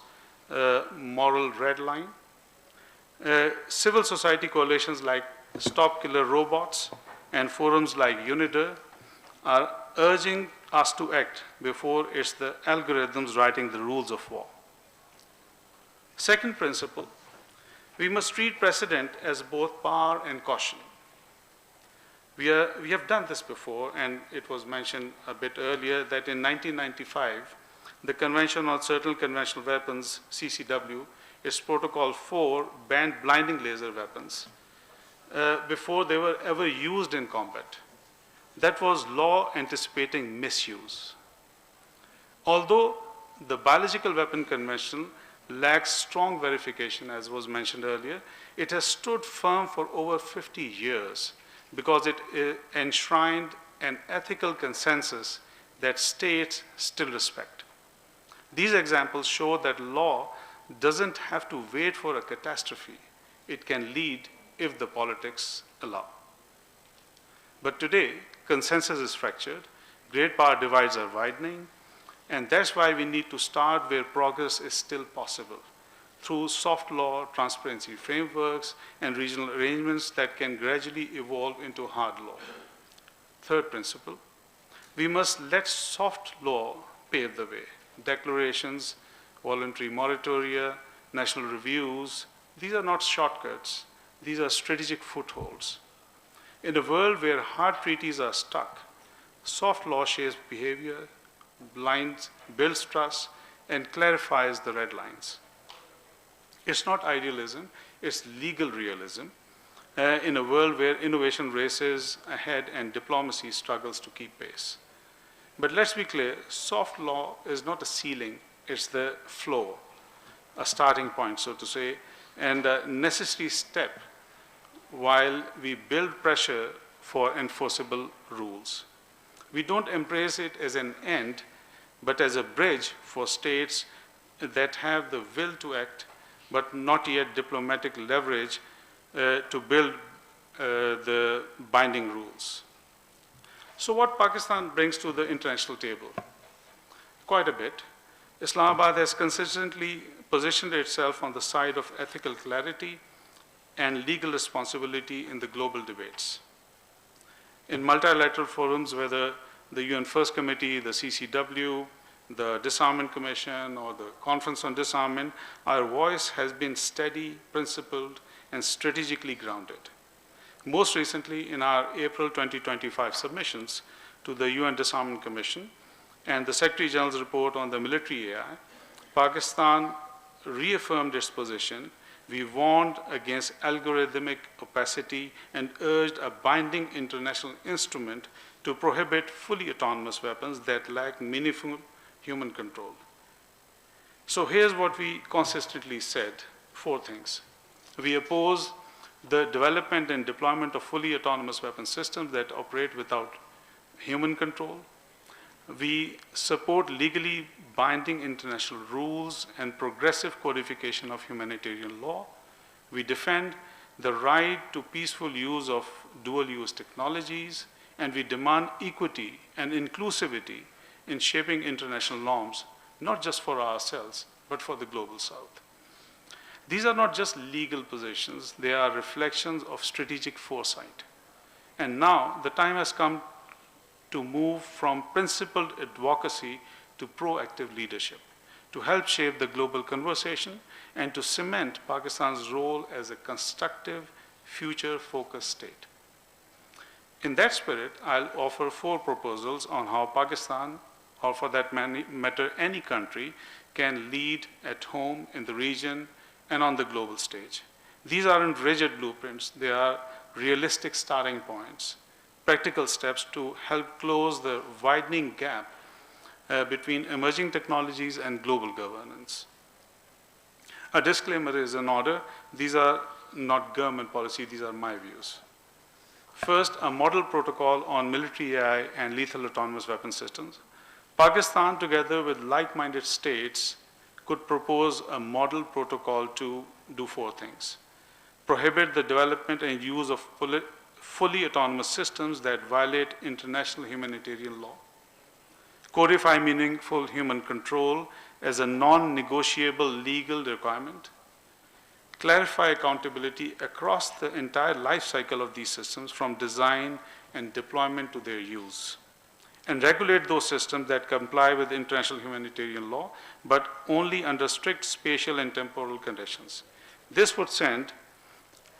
a moral red line. Civil society coalitions like Stop Killer Robots and forums like UNIDER are urging us to act before it's the algorithms writing the rules of war. Second principle, we must treat precedent as both power and caution. We have done this before, and it was mentioned a bit earlier that in 1995, the Convention on Certain Conventional Weapons, CCW, its Protocol 4 banned blinding laser weapons before they were ever used in combat. That was law anticipating misuse. Although the Biological Weapon Convention lacks strong verification, as was mentioned earlier, it has stood firm for over 50 years because it enshrined an ethical consensus that states still respect. These examples show that law doesn't have to wait for a catastrophe. It can lead if the politics allow. But today, consensus is fractured, great power divides are widening, and that's why we need to start where progress is still possible, through soft law, transparency frameworks, and regional arrangements that can gradually evolve into hard law. Third principle, we must let soft law pave the way. Declarations, voluntary moratoria, national reviews, these are not shortcuts, these are strategic footholds. In a world where hard treaties are stuck, soft law shapes behavior, builds trust, and clarifies the red lines. It's not idealism, it's legal realism in a world where innovation races ahead and diplomacy struggles to keep pace. But let's be clear, soft law is not a ceiling, it's the floor, a starting point, so to say, and a necessary step while we build pressure for enforceable rules. We don't embrace it as an end, but as a bridge for states that have the will to act, but not yet diplomatic leverage to build the binding rules. So what Pakistan brings to the international table? Quite a bit. Islamabad has consistently positioned itself on the side of ethical clarity and legal responsibility in the global debates. In multilateral forums, whether the UN First Committee, the CCW, the Disarmament Commission, or the Conference on Disarmament, our voice has been steady, principled, and strategically grounded. Most recently, in our April 2025 submissions to the UN Disarmament Commission and the Secretary General's report on the military AI, Pakistan reaffirmed its position. We warned against algorithmic opacity and urged a binding international instrument to prohibit fully autonomous weapons that lack meaningful human control. So here's what we consistently said, 4 things. We oppose the development and deployment of fully autonomous weapon systems that operate without human control. We support legally binding international rules and progressive codification of humanitarian law. We defend the right to peaceful use of dual-use technologies, and we demand equity and inclusivity in shaping international norms, not just for ourselves, but for the global South. These are not just legal positions, they are reflections of strategic foresight. And now the time has come to move from principled advocacy to proactive leadership, to help shape the global conversation and to cement Pakistan's role as a constructive, future-focused state. In that spirit, I'll offer 4 proposals on how Pakistan, or for that matter, any country, can lead at home, in the region, and on the global stage. These aren't rigid blueprints, they are realistic starting points, practical steps to help close the widening gap between emerging technologies and global governance. A disclaimer is in order. These are not government policy, these are my views. First, a model protocol on military AI and lethal autonomous weapon systems. Pakistan, together with like-minded states, could propose a model protocol to do 4 things. Prohibit the development and use of fully autonomous systems that violate international humanitarian law. Codify meaningful human control as a non-negotiable legal requirement. Clarify accountability across the entire life cycle of these systems, from design and deployment to their use. and regulate those systems that comply with international humanitarian law, but only under strict spatial and temporal conditions. This would send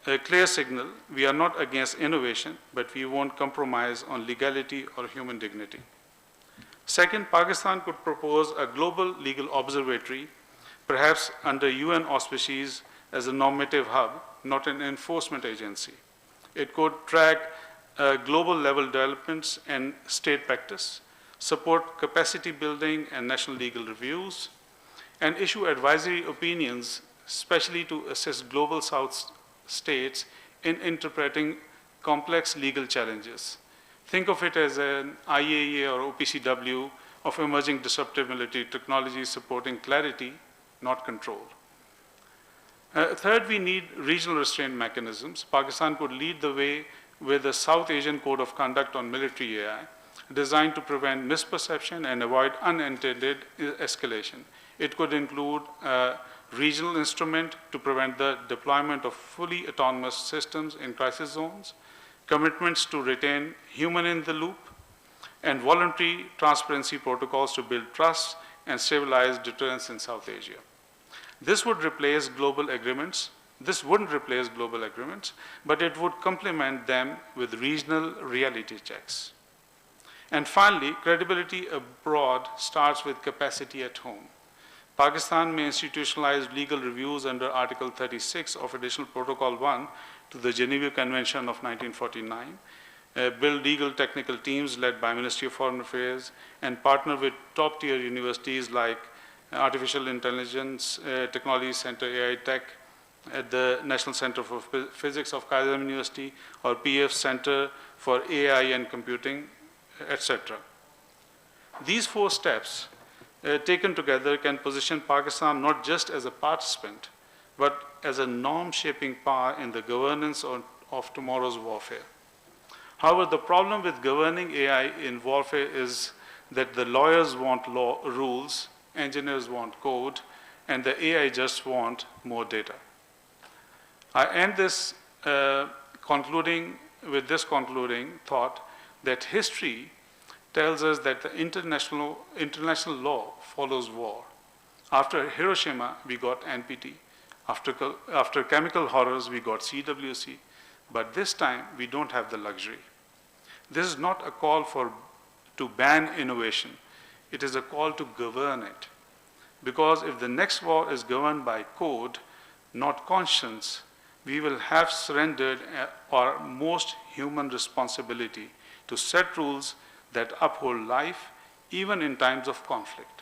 a clear signal: we are not against innovation, but we won't compromise on legality or human dignity. Second, Pakistan could propose a global legal observatory, perhaps under UN auspices as a normative hub, not an enforcement agency. It could track global level developments and state practice, support capacity building and national legal reviews, and issue advisory opinions, especially to assist global South states in interpreting complex legal challenges. Think of it as an IAEA or OPCW of emerging disruptive military technologies supporting clarity, not control. Third, we need regional restraint mechanisms. Pakistan could lead the way with the South Asian Code of Conduct on Military AI, designed to prevent misperception and avoid unintended escalation. It could include a regional instrument to prevent the deployment of fully autonomous systems in crisis zones, commitments to retain human in the loop, and voluntary transparency protocols to build trust and stabilize deterrence in South Asia. This would replace global agreements. This wouldn't replace global agreements, but it would complement them with regional reality checks. And finally, credibility abroad starts with capacity at home. Pakistan may institutionalize legal reviews under Article 36 of Additional Protocol 1 to the Geneva Convention of 1949, build legal technical teams led by Ministry of Foreign Affairs, and partner with top-tier universities like Artificial Intelligence Technology Center, AI Tech, at the National Center for Physics of Kaiser University, or PF Center for AI and Computing, etc. These 4 steps, taken together, can position Pakistan not just as a participant, but as a norm-shaping power in the governance of tomorrow's warfare. However, the problem with governing AI in warfare is that the lawyers want rules, engineers want code, and the AI just want more data. I end this concluding thought that history tells us that the international law follows war. After Hiroshima, we got NPT. After chemical horrors, we got CWC. But this time, we don't have the luxury. This is not a call to ban innovation. It is a call to govern it. Because if the next war is governed by code, not conscience, we will have surrendered our most human responsibility to set rules that uphold life, even in times of conflict.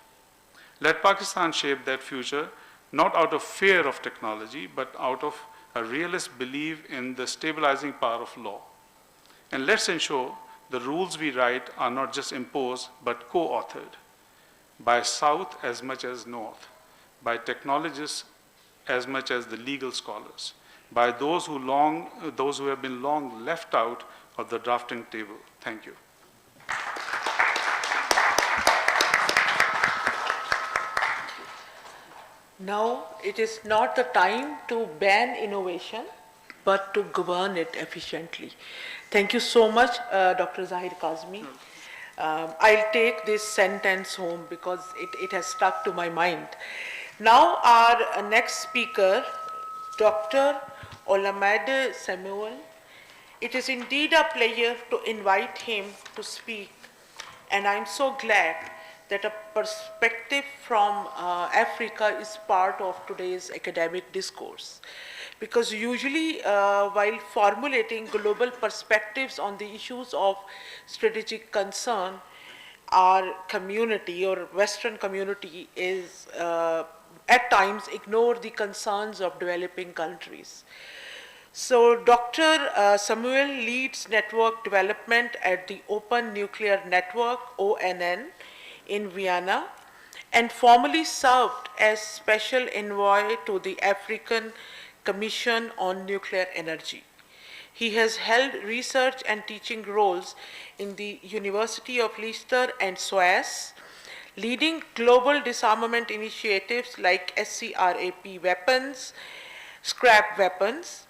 Let Pakistan shape that future, not out of fear of technology, but out of a realist belief in the stabilizing power of law. And let's ensure the rules we write are not just imposed, but co-authored by South as much as North, by technologists as much as the legal scholars, by those who have been long left out of the drafting table. Thank you. Now, it is not the time to ban innovation, but to govern it efficiently. Thank you so much, Dr. Zahir Kazmi. I'll take this sentence home because it has stuck to my mind. Now, our next speaker, Dr. Olamide Samuel. It is indeed a pleasure to invite him to speak, and I'm so glad that a perspective from Africa is part of today's academic discourse. Because usually while formulating global perspectives on the issues of strategic concern, our community or Western community is at times ignore the concerns of developing countries. So Dr. Samuel leads network development at the Open Nuclear Network, ONN, in Vienna, and formerly served as special envoy to the African Commission on Nuclear Energy. He has held research and teaching roles in the University of Leicester and CISS, leading global disarmament initiatives like SCRAP weapons, scrap weapons.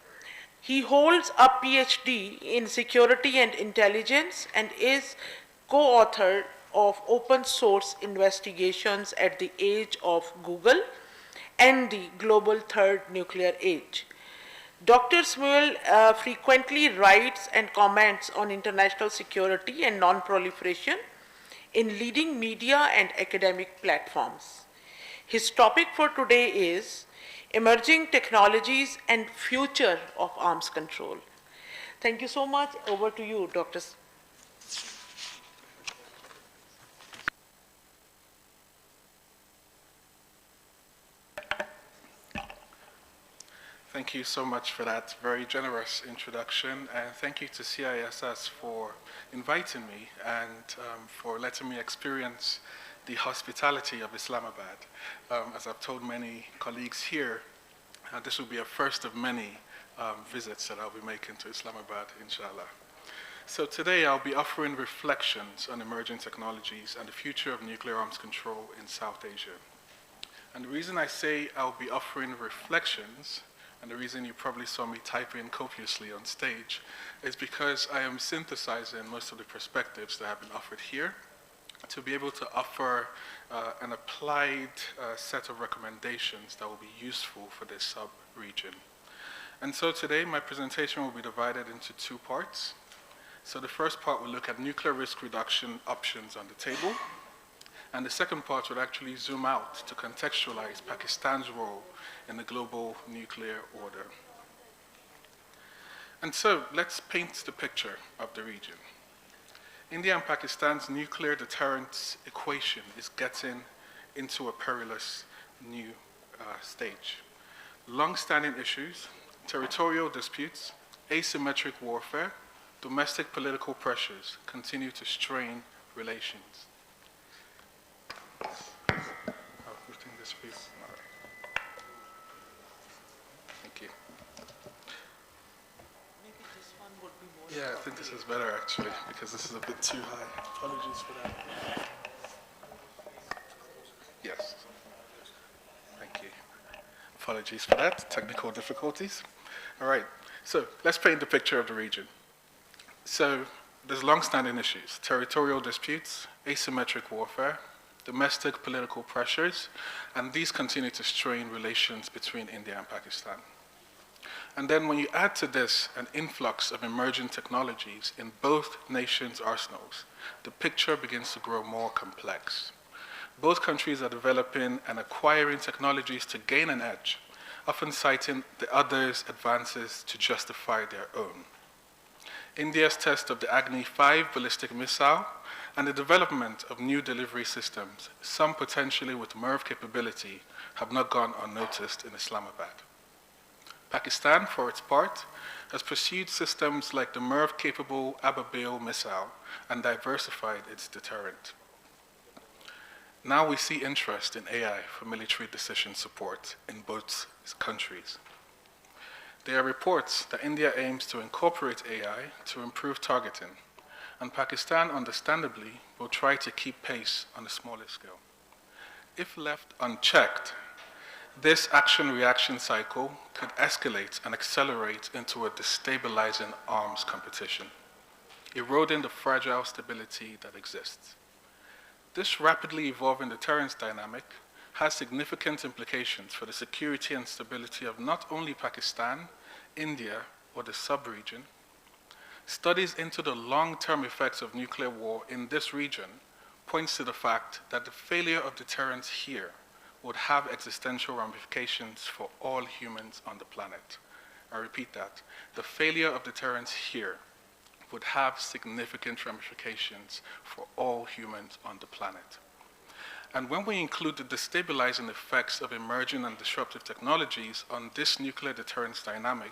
He holds a PhD in security and intelligence and is co-author of Open Source Investigations at the Age of Google and the Global Third Nuclear Age. Dr. Smuel frequently writes and comments on international security and non-proliferation in leading media and academic platforms. His topic for today is Emerging Technologies and Future of Arms Control. Thank you so much. Over to you, Dr. Thank you so much for that very generous introduction, and thank you to CISS for inviting me and for letting me experience the hospitality of Islamabad. As I've told many colleagues here, this will be a first of many visits that I'll be making to Islamabad, inshallah. So today I'll be offering reflections on emerging technologies and the future of nuclear arms control in South Asia. And the reason I say I'll be offering reflections, and the reason you probably saw me typing copiously on stage, is because I am synthesizing most of the perspectives that have been offered here to be able to offer an applied set of recommendations that will be useful for this sub-region. And so today my presentation will be divided into two parts. So the first part will look at nuclear risk reduction options on the table, and the second part would actually zoom out to contextualize Pakistan's role in the global nuclear order. And so let's paint the picture of the region. India and Pakistan's nuclear deterrence equation is getting into a perilous new stage. Long-standing issues, territorial disputes, asymmetric warfare, domestic political pressures continue to strain relations. Thank you. Maybe this one would be more. Yeah, I think this is better actually, because this is a bit too high. Apologies for that. Yes. Thank you. Apologies for that, technical difficulties. All right, so let's paint the picture of the region. So there's long-standing issues, territorial disputes, asymmetric warfare, domestic political pressures, and these continue to strain relations between India and Pakistan. And then when you add to this an influx of emerging technologies in both nations' arsenals, the picture begins to grow more complex. Both countries are developing and acquiring technologies to gain an edge, often citing the other's advances to justify their own. India's test of the Agni-5 ballistic missile and the development of new delivery systems, some potentially with MIRV capability, have not gone unnoticed in Islamabad. Pakistan, for its part, has pursued systems like the MIRV-capable Ababil missile and diversified its deterrent. Now we see interest in AI for military decision support in both countries. There are reports that India aims to incorporate AI to improve targeting, and Pakistan, understandably, will try to keep pace on a smaller scale. If left unchecked, this action-reaction cycle could escalate and accelerate into a destabilizing arms competition, eroding the fragile stability that exists. This rapidly evolving deterrence dynamic has significant implications for the security and stability of not only Pakistan, India, or the sub-region. Studies into the long-term effects of nuclear war in this region points to the fact that the failure of deterrence here would have existential ramifications for all humans on the planet. I repeat that. The failure of deterrence here would have significant ramifications for all humans on the planet. And when we include the destabilizing effects of emerging and disruptive technologies on this nuclear deterrence dynamic,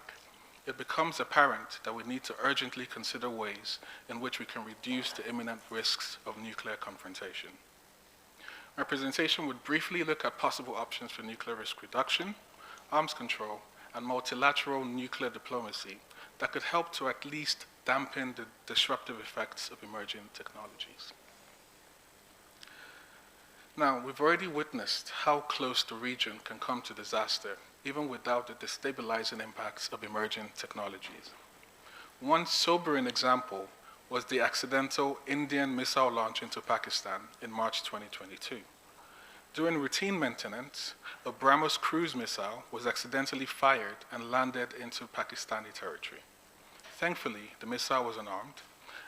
it becomes apparent that we need to urgently consider ways in which we can reduce the imminent risks of nuclear confrontation. My presentation would briefly look at possible options for nuclear risk reduction, arms control, and multilateral nuclear diplomacy that could help to at least dampen the disruptive effects of emerging technologies. Now, we've already witnessed how close the region can come to disaster, even without the destabilizing impacts of emerging technologies. One sobering example was the accidental Indian missile launch into Pakistan in March 2022. During routine maintenance, a BrahMos cruise missile was accidentally fired and landed into Pakistani territory. Thankfully, the missile was unarmed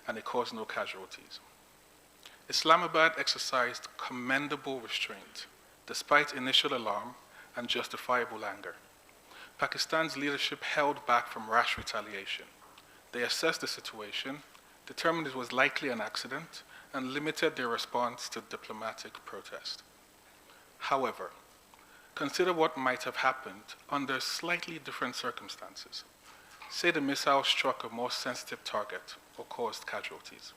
and it caused no casualties. Islamabad exercised commendable restraint, despite initial alarm and justifiable anger. Pakistan's leadership held back from rash retaliation. They assessed the situation, determined it was likely an accident, and limited their response to diplomatic protest. However, consider what might have happened under slightly different circumstances. Say the missile struck a more sensitive target or caused casualties.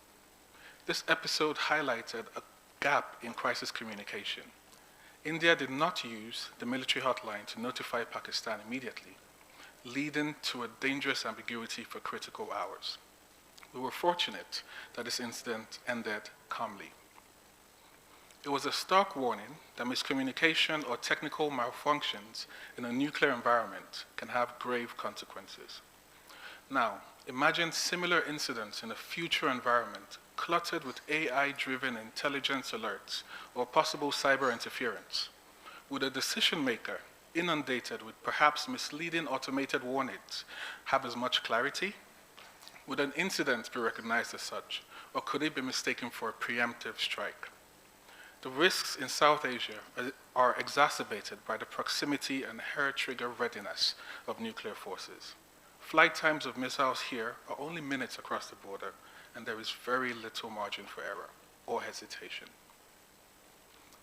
This episode highlighted a gap in crisis communication. India did not use the military hotline to notify Pakistan immediately, leading to a dangerous ambiguity for critical hours. We were fortunate that this incident ended calmly. It was a stark warning that miscommunication or technical malfunctions in a nuclear environment can have grave consequences. Now, imagine similar incidents in a future environment cluttered with AI-driven intelligence alerts or possible cyber interference. Would a decision maker, inundated with perhaps misleading automated warnings, have as much clarity? Would an incident be recognized as such, or could it be mistaken for a preemptive strike? The risks in South Asia are exacerbated by the proximity and hair-trigger readiness of nuclear forces. Flight times of missiles here are only minutes across the border, and there is very little margin for error or hesitation.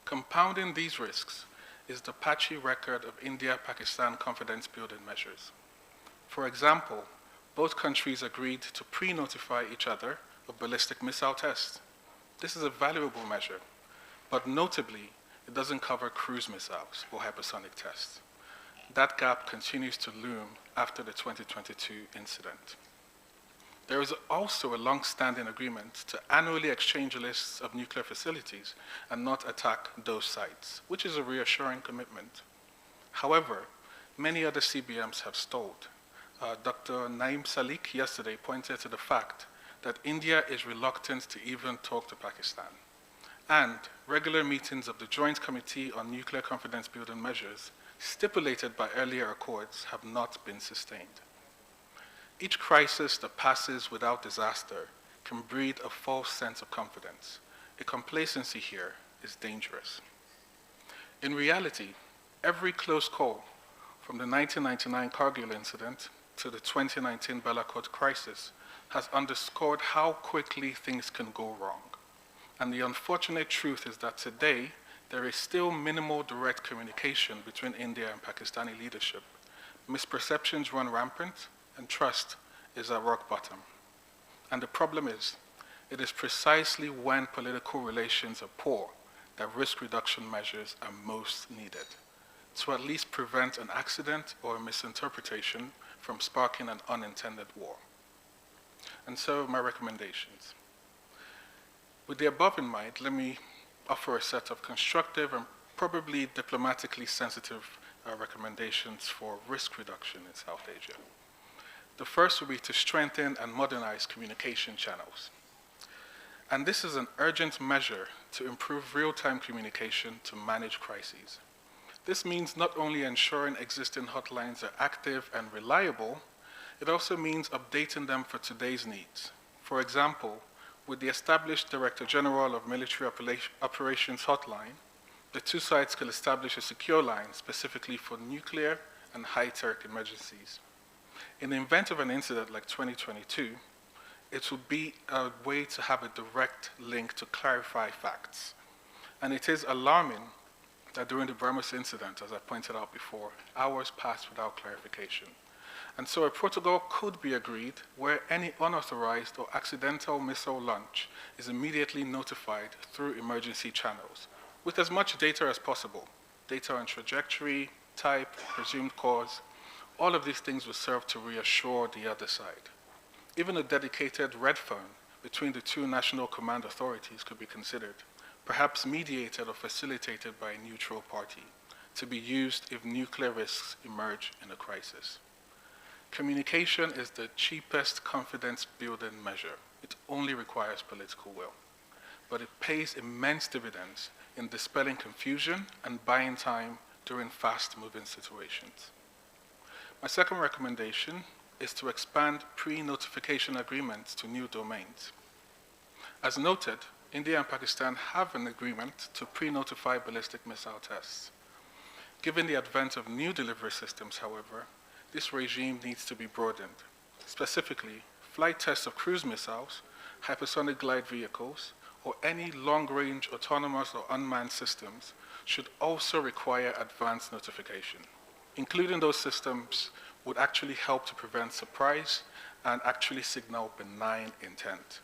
Compounding these risks is the patchy record of India-Pakistan confidence-building measures. For example, both countries agreed to pre-notify each other of ballistic missile tests. This is a valuable measure, but notably, it doesn't cover cruise missiles or hypersonic tests. That gap continues to loom after the 2022 incident. There is also a long-standing agreement to annually exchange lists of nuclear facilities and not attack those sites, which is a reassuring commitment. However, many other CBMs have stalled. Dr. Naeem Salik yesterday pointed to the fact that India is reluctant to even talk to Pakistan, and regular meetings of the Joint Committee on Nuclear Confidence Building Measures stipulated by earlier accords have not been sustained. Each crisis that passes without disaster can breed a false sense of confidence. A complacency here is dangerous. In reality, every close call, from the 1999 Kargil incident to the 2019 Balakot crisis, has underscored how quickly things can go wrong. And the unfortunate truth is that today, there is still minimal direct communication between India and Pakistani leadership. Misperceptions run rampant, and trust is at rock bottom. And the problem is, it is precisely when political relations are poor that risk reduction measures are most needed, to at least prevent an accident or a misinterpretation from sparking an unintended war. And so, my recommendations. With the above in mind, let me offer a set of constructive and probably diplomatically sensitive recommendations for risk reduction in South Asia. The first will be to strengthen and modernize communication channels. And this is an urgent measure to improve real-time communication to manage crises. This means not only ensuring existing hotlines are active and reliable, it also means updating them for today's needs. For example, with the established Director General of Military Operations Hotline, the two sites could establish a secure line specifically for nuclear and high-tech emergencies. In the event of an incident like 2022, it would be a way to have a direct link to clarify facts. And it is alarming that during the BrahMos incident, as I pointed out before, hours passed without clarification. And so a protocol could be agreed where any unauthorized or accidental missile launch is immediately notified through emergency channels, with as much data as possible, data on trajectory, type, presumed cause. All of these things will serve to reassure the other side. Even a dedicated red phone between the two national command authorities could be considered, perhaps mediated or facilitated by a neutral party, to be used if nuclear risks emerge in a crisis. Communication is the cheapest confidence-building measure. It only requires political will, but it pays immense dividends in dispelling confusion and buying time during fast-moving situations. My second recommendation is to expand pre-notification agreements to new domains. As noted, India and Pakistan have an agreement to pre-notify ballistic missile tests. Given the advent of new delivery systems, however, this regime needs to be broadened. Specifically, flight tests of cruise missiles, hypersonic glide vehicles, or any long-range autonomous or unmanned systems should also require advanced notification. Including those systems would actually help to prevent surprise and actually signal benign intent.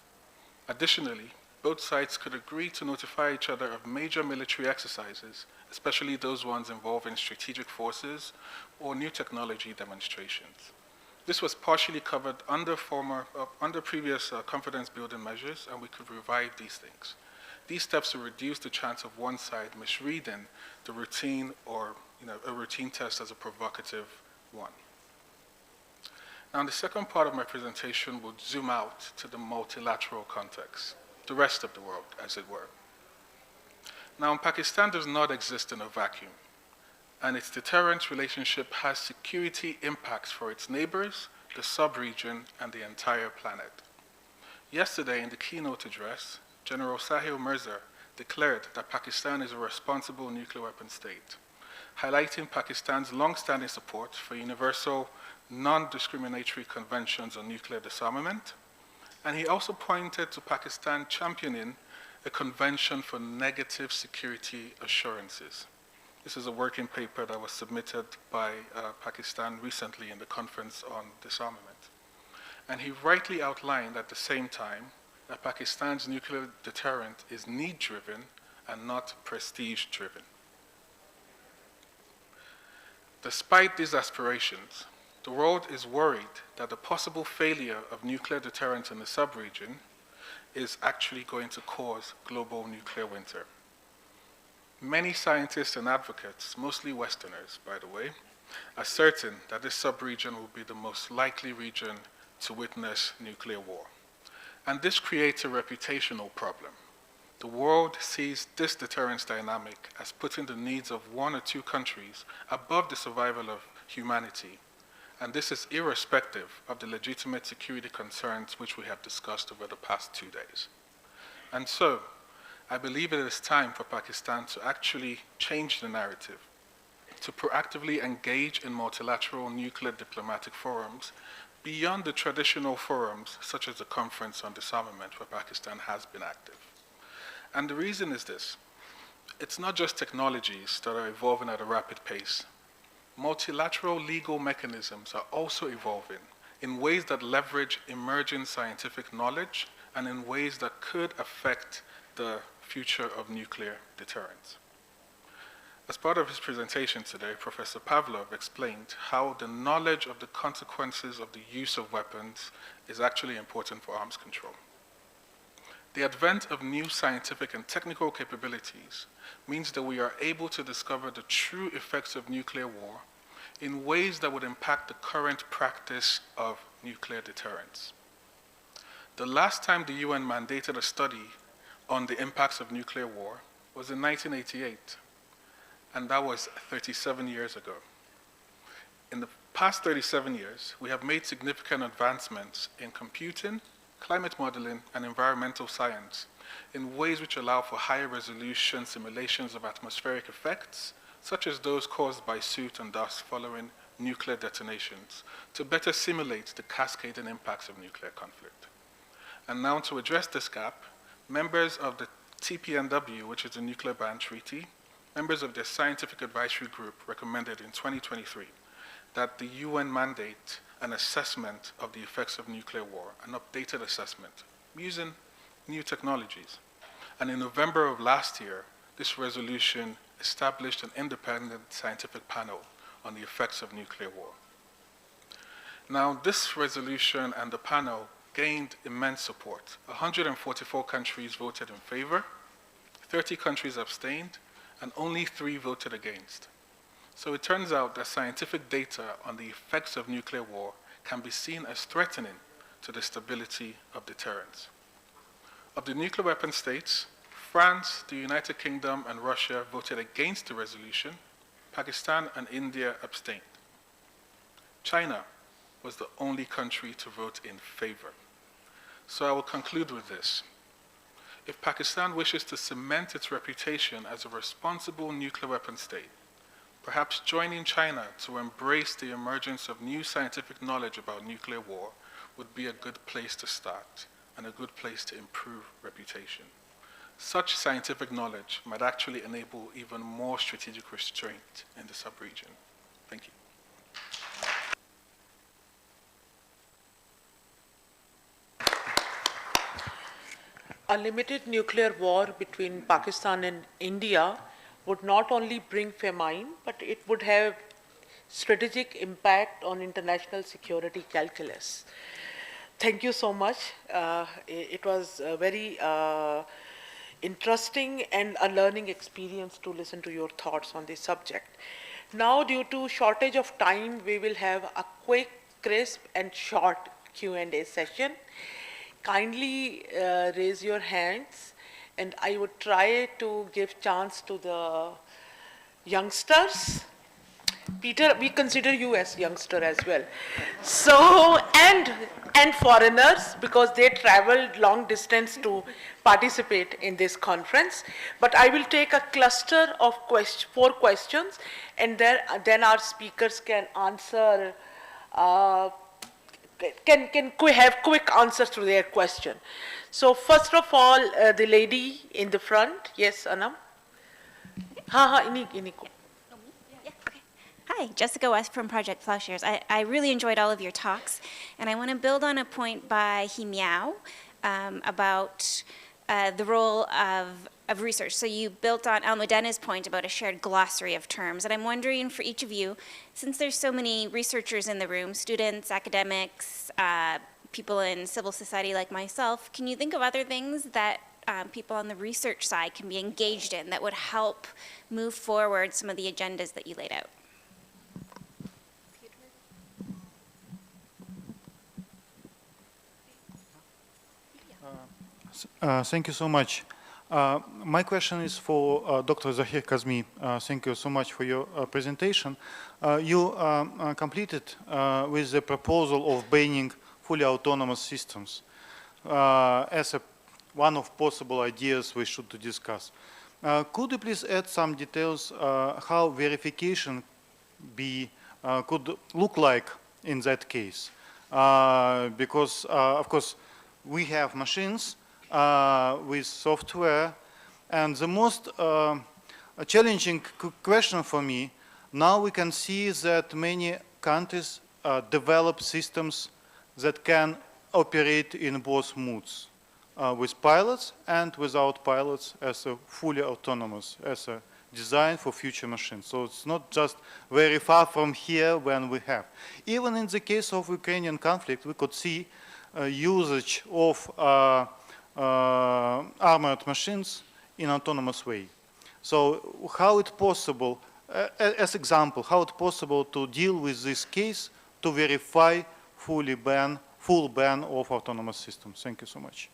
Additionally, both sides could agree to notify each other of major military exercises, especially those ones involving strategic forces or new technology demonstrations. This was partially covered under previous confidence-building measures, and we could revive these things. These steps will reduce the chance of one side misreading the routine or a routine test as a provocative one. Now, the second part of my presentation will zoom out to the multilateral context, the rest of the world, as it were. Now, Pakistan does not exist in a vacuum, and its deterrence relationship has security impacts for its neighbors, the sub-region, and the entire planet. Yesterday, in the keynote address, General Sahil Mirza declared that Pakistan is a responsible nuclear weapon state, highlighting Pakistan's long-standing support for universal, non-discriminatory conventions on nuclear disarmament, and he also pointed to Pakistan championing a convention for negative security assurances. This is a working paper that was submitted by Pakistan recently in the Conference on Disarmament. And he rightly outlined at the same time that Pakistan's nuclear deterrent is need-driven and not prestige-driven. Despite these aspirations, the world is worried that the possible failure of nuclear deterrence in the sub-region is actually going to cause global nuclear winter. Many scientists and advocates, mostly Westerners, by the way, are certain that this sub-region will be the most likely region to witness nuclear war. And this creates a reputational problem. The world sees this deterrence dynamic as putting the needs of one or two countries above the survival of humanity. And this is irrespective of the legitimate security concerns which we have discussed over the past 2 days. And so, I believe it is time for Pakistan to actually change the narrative, to proactively engage in multilateral nuclear diplomatic forums beyond the traditional forums such as the Conference on Disarmament, where Pakistan has been active. And the reason is this: it's not just technologies that are evolving at a rapid pace. Multilateral legal mechanisms are also evolving in ways that leverage emerging scientific knowledge and in ways that could affect the future of nuclear deterrence. As part of his presentation today, Professor Pavlov explained how the knowledge of the consequences of the use of weapons is actually important for arms control. The advent of new scientific and technical capabilities means that we are able to discover the true effects of nuclear war in ways that would impact the current practice of nuclear deterrence. The last time the UN mandated a study on the impacts of nuclear war was in 1988, and that was 37 years ago. In the past 37 years, we have made significant advancements in computing, climate modeling, and environmental science in ways which allow for higher resolution simulations of atmospheric effects, such as those caused by soot and dust following nuclear detonations, to better simulate the cascading impacts of nuclear conflict. And now, to address this gap, members of the TPNW, which is the Nuclear Ban Treaty, members of their scientific advisory group recommended in 2023 that the UN mandate an assessment of the effects of nuclear war, an updated assessment, using new technologies. And in November of last year, this resolution established an independent scientific panel on the effects of nuclear war. Now, this resolution and the panel gained immense support. 144 countries voted in favor, 30 countries abstained, and only 3 voted against. So it turns out that scientific data on the effects of nuclear war can be seen as threatening to the stability of deterrence. Of the nuclear weapon states, France, the United Kingdom, and Russia voted against the resolution. Pakistan and India abstained. China was the only country to vote in favor. So I will conclude with this. If Pakistan wishes to cement its reputation as a responsible nuclear weapon state, perhaps joining China to embrace the emergence of new scientific knowledge about nuclear war would be a good place to start and a good place to improve reputation. Such scientific knowledge might actually enable even more strategic restraint in the sub-region. Thank you. A limited nuclear war between Pakistan and India would not only bring famine, but it would have strategic impact on international security calculus. Thank you so much. It was a very interesting and a learning experience to listen to your thoughts on this subject. Now, due to shortage of time, we will have a quick, crisp, and short Q&A session. Kindly raise your hands, and I would try to give chance to the youngsters. Peter, we consider you as youngster as well. So, and foreigners, because they traveled long distance to participate in this conference. But I will take a cluster of 4 questions, and then our speakers can answer, can have quick answers to their question. So first of all, the lady in the front. Yes, Anam? Iniko. Hi, Jessica West from Project Plowshares. I really enjoyed all of your talks, and I want to build on a point by He Miao about the role of research. So you built on Almudena's point about a shared glossary of terms, and I'm wondering for each of you, since there's so many researchers in the room, students, academics, people in civil society like myself, can you think of other things that people on the research side can be engaged in that would help move forward some of the agendas that you laid out? Thank you so much. My question is for Dr. Zahir Kazmi. Thank you so much for your presentation. You completed with the proposal of banning fully autonomous systems as one of possible ideas we should discuss. Could you please add some details how verification could look like in that case? Because, of course, we have machines with software, and the most challenging question for me, now we can see that many countries develop systems that can operate in both modes, with pilots and without pilots, as a fully autonomous, as a design for future machines. So it's not just very far from here when we have. Even in the case of Ukrainian conflict, we could see usage of armored machines in autonomous way. So how it possible, as example, how it possible to deal with this case to verify full ban of autonomous systems? Thank you so much.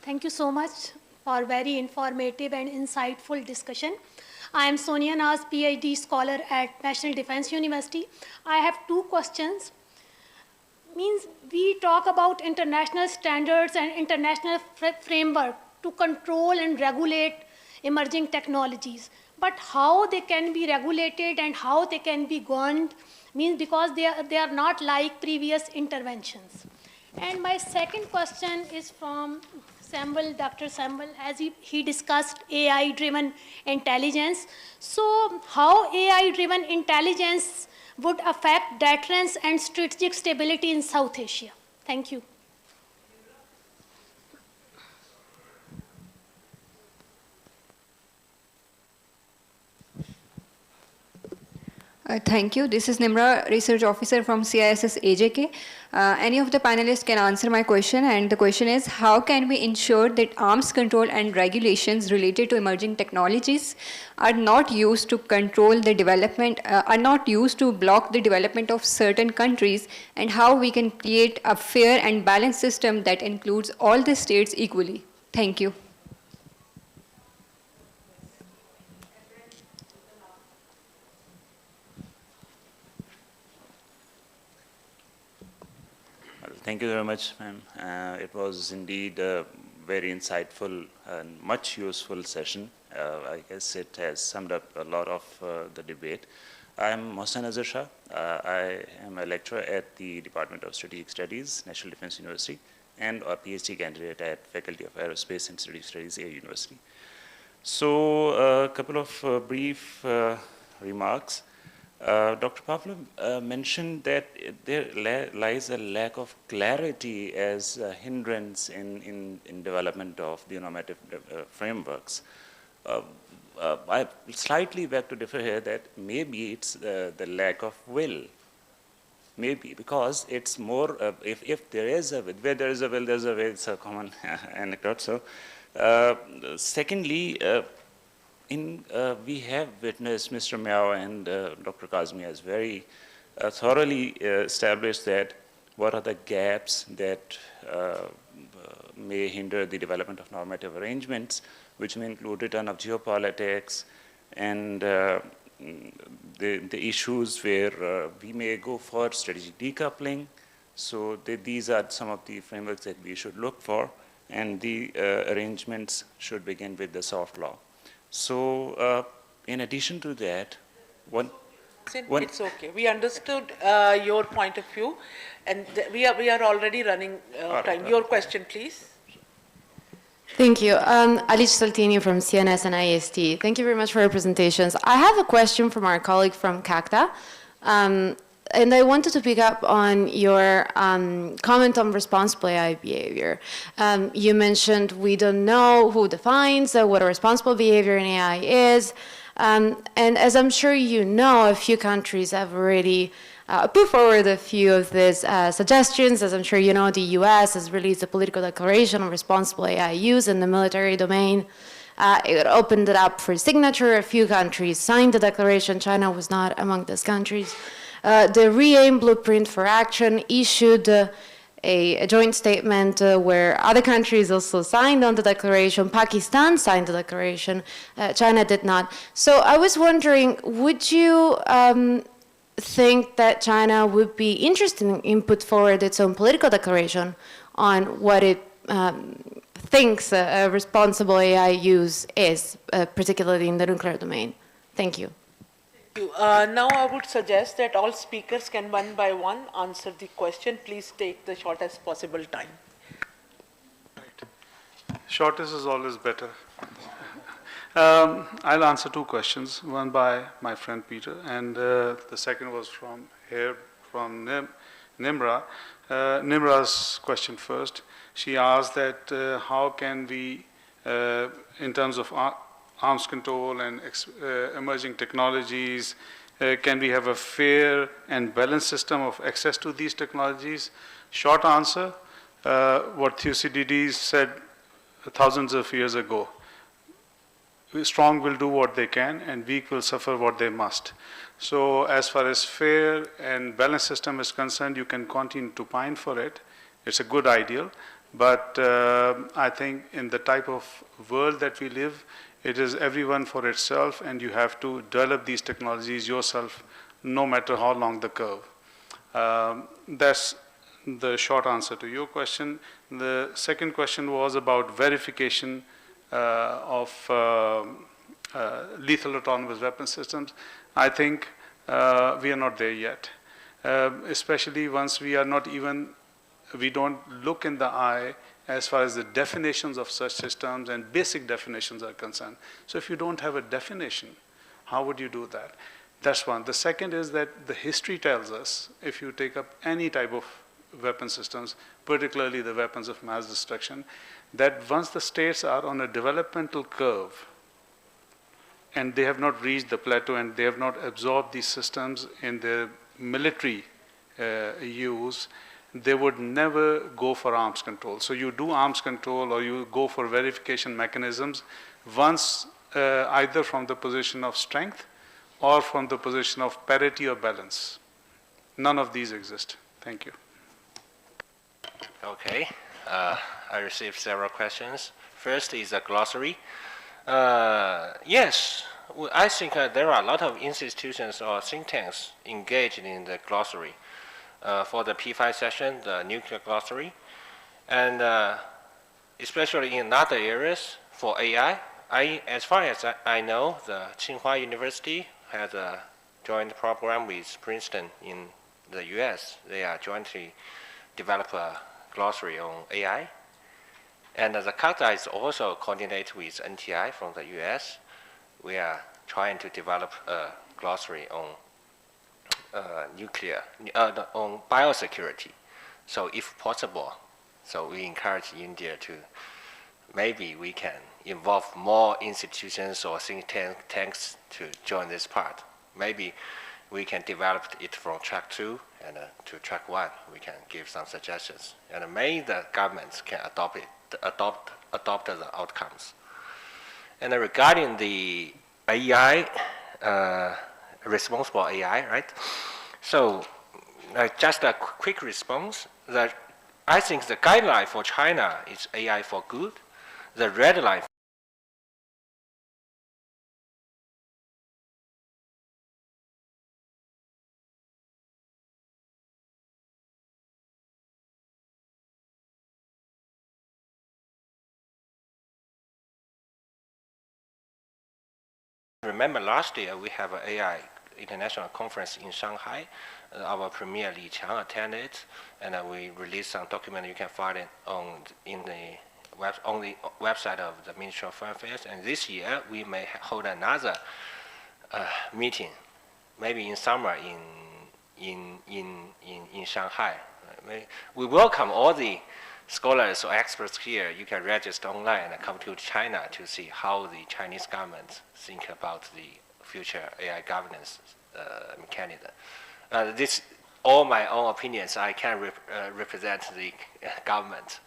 Thank you so much for very informative and insightful discussion. I am Sonia Naz, PhD scholar at National Defense University. I have 2 questions. We talk about international standards and international framework to control and regulate emerging technologies. But how they can be regulated and how they can be governed because they are not like previous interventions. And my second question is from Dr. Samuel, as he discussed AI-driven intelligence. So how AI-driven intelligence would affect deterrence and strategic stability in South Asia? Thank you. Thank you. This is Nimra, Research Officer from CISS AJK. Any of the panelists can answer my question, and the question is, how can we ensure that arms control and regulations related to emerging technologies are not used to control the development, are not used to block the development of certain countries, and how we can create a fair and balanced system that includes all the states equally? Thank you. Thank you very much, ma'am. It was indeed a very insightful and much useful session. I guess it has summed up a lot of the debate. I'm Mohsen Azhar Shah. I am a lecturer at the Department of Strategic Studies, National Defense University, and a PhD candidate at Faculty of Aerospace and Strategic Studies, Air University. So a couple of brief remarks. Dr. Pavlov mentioned that there lies a lack of clarity as a hindrance in development of the normative frameworks. I slightly beg to differ here that maybe it's the lack of will. Maybe, because it's more, if there is a will, where there is a will, there's a way, it's a common anecdote. So, secondly, we have witnessed Mr. Miao and Dr. Kazmi has very thoroughly established that what are the gaps that may hinder the development of normative arrangements, which may include return of geopolitics and the issues where we may go for strategic decoupling. So these are some of the frameworks that we should look for, and the arrangements should begin with the soft law. So, in addition to that, it's okay. We understood your point of view, and we are already running time. Your question, please. Thank you. Alice Saltini from CNS and IST. Thank you very much for your presentations. I have a question from our colleague from CACTA. And I wanted to pick up on your comment on responsible AI behavior. You mentioned we don't know who defines what a responsible behavior in AI is. And as I'm sure you know, a few countries have already put forward a few of these suggestions. As I'm sure you know, the US has released a political declaration on responsible AI use in the military domain. It opened it up for signature. A few countries signed the declaration. China was not among those countries. The RE-AIM Blueprint for Action issued a joint statement where other countries also signed on the declaration. Pakistan signed the declaration. China did not. So I was wondering, would you think that China would be interested in put forward its own political declaration on what it thinks a responsible AI use is, particularly in the nuclear domain? Thank you. Now I would suggest that all speakers can one by one answer the question. Please take the shortest possible time. Right. Shortest is always better. I'll answer two questions, one by my friend Peter, and the second was from Nimra. Nimra's question first. She asked that how can we, in terms of arms control and emerging technologies, can we have a fair and balanced system of access to these technologies? Short answer, what Thucydides said thousands of years ago. Strong will do what they can and weak will suffer what they must. So as far as fair and balanced system is concerned, you can continue to pine for it. It's a good ideal, but I think in the type of world that we live, it is everyone for itself, and you have to develop these technologies yourself, no matter how long the curve. That's the short answer to your question. The second question was about verification of lethal autonomous weapon systems. I think we are not there yet, especially once we are not even, we don't look in the eye as far as the definitions of such systems and basic definitions are concerned. So if you don't have a definition, how would you do that? That's one. The second is that the history tells us, if you take up any type of weapon systems, particularly the weapons of mass destruction, that once the states are on a developmental curve, and they have not reached the plateau, and they have not absorbed these systems in their military use, they would never go for arms control. So you do arms control or you go for verification mechanisms once either from the position of strength or from the position of parity or balance. None of these exist. Thank you. Okay, I received several questions. First is a glossary. Yes, I think there are a lot of institutions or think tanks engaged in the glossary. For the P5 session, the nuclear glossary, and especially in other areas for AI. As far as I know, the Tsinghua University has a joint program with Princeton in the US. They are jointly develop a glossary on AI. And the CACTA is also coordinate with NTI from the US. We are trying to develop a glossary on on biosecurity. So if possible, so we encourage India to, maybe we can involve more institutions or think tanks to join this part. Maybe we can develop it from track 2 and to track 1. We can give some suggestions. And maybe the governments can adopt the outcomes. And regarding the AI, responsible AI, right? So just a quick response that I think the guideline for China is AI for good. The red line remember last year we have an AI International Conference in Shanghai. Our Premier Li Qiang attended, and we released some document. You can find it on the website of the Ministry of Foreign Affairs. And this year we may hold another meeting, maybe in summer in Shanghai. We welcome all the scholars or experts here. You can register online and come to China to see how the Chinese government think about the future AI governance mechanism. This all my own opinions. I can't represent the government.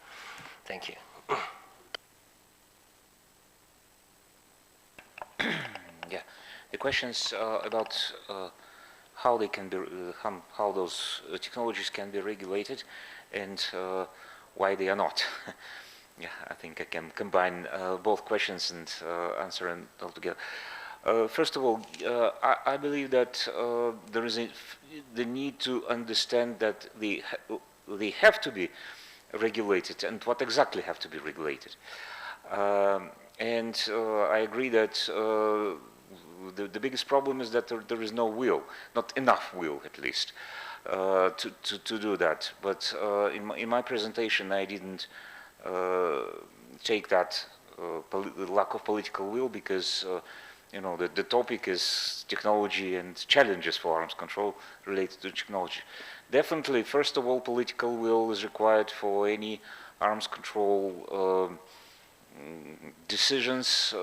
Thank you. Yeah, the questions about how they can be, how those technologies can be regulated, and why they are not. Yeah, I think I can combine both questions and answer them all together. First of all, I believe that there is the need to understand that they have to be regulated, and what exactly have to be regulated. And I agree that the biggest problem is that there is no will, not enough will at least, to do that. But in my presentation, I didn't take that lack of political will, because you know, the topic is technology and challenges for arms control related to technology. Definitely, first of all, political will is required for any arms control decisions,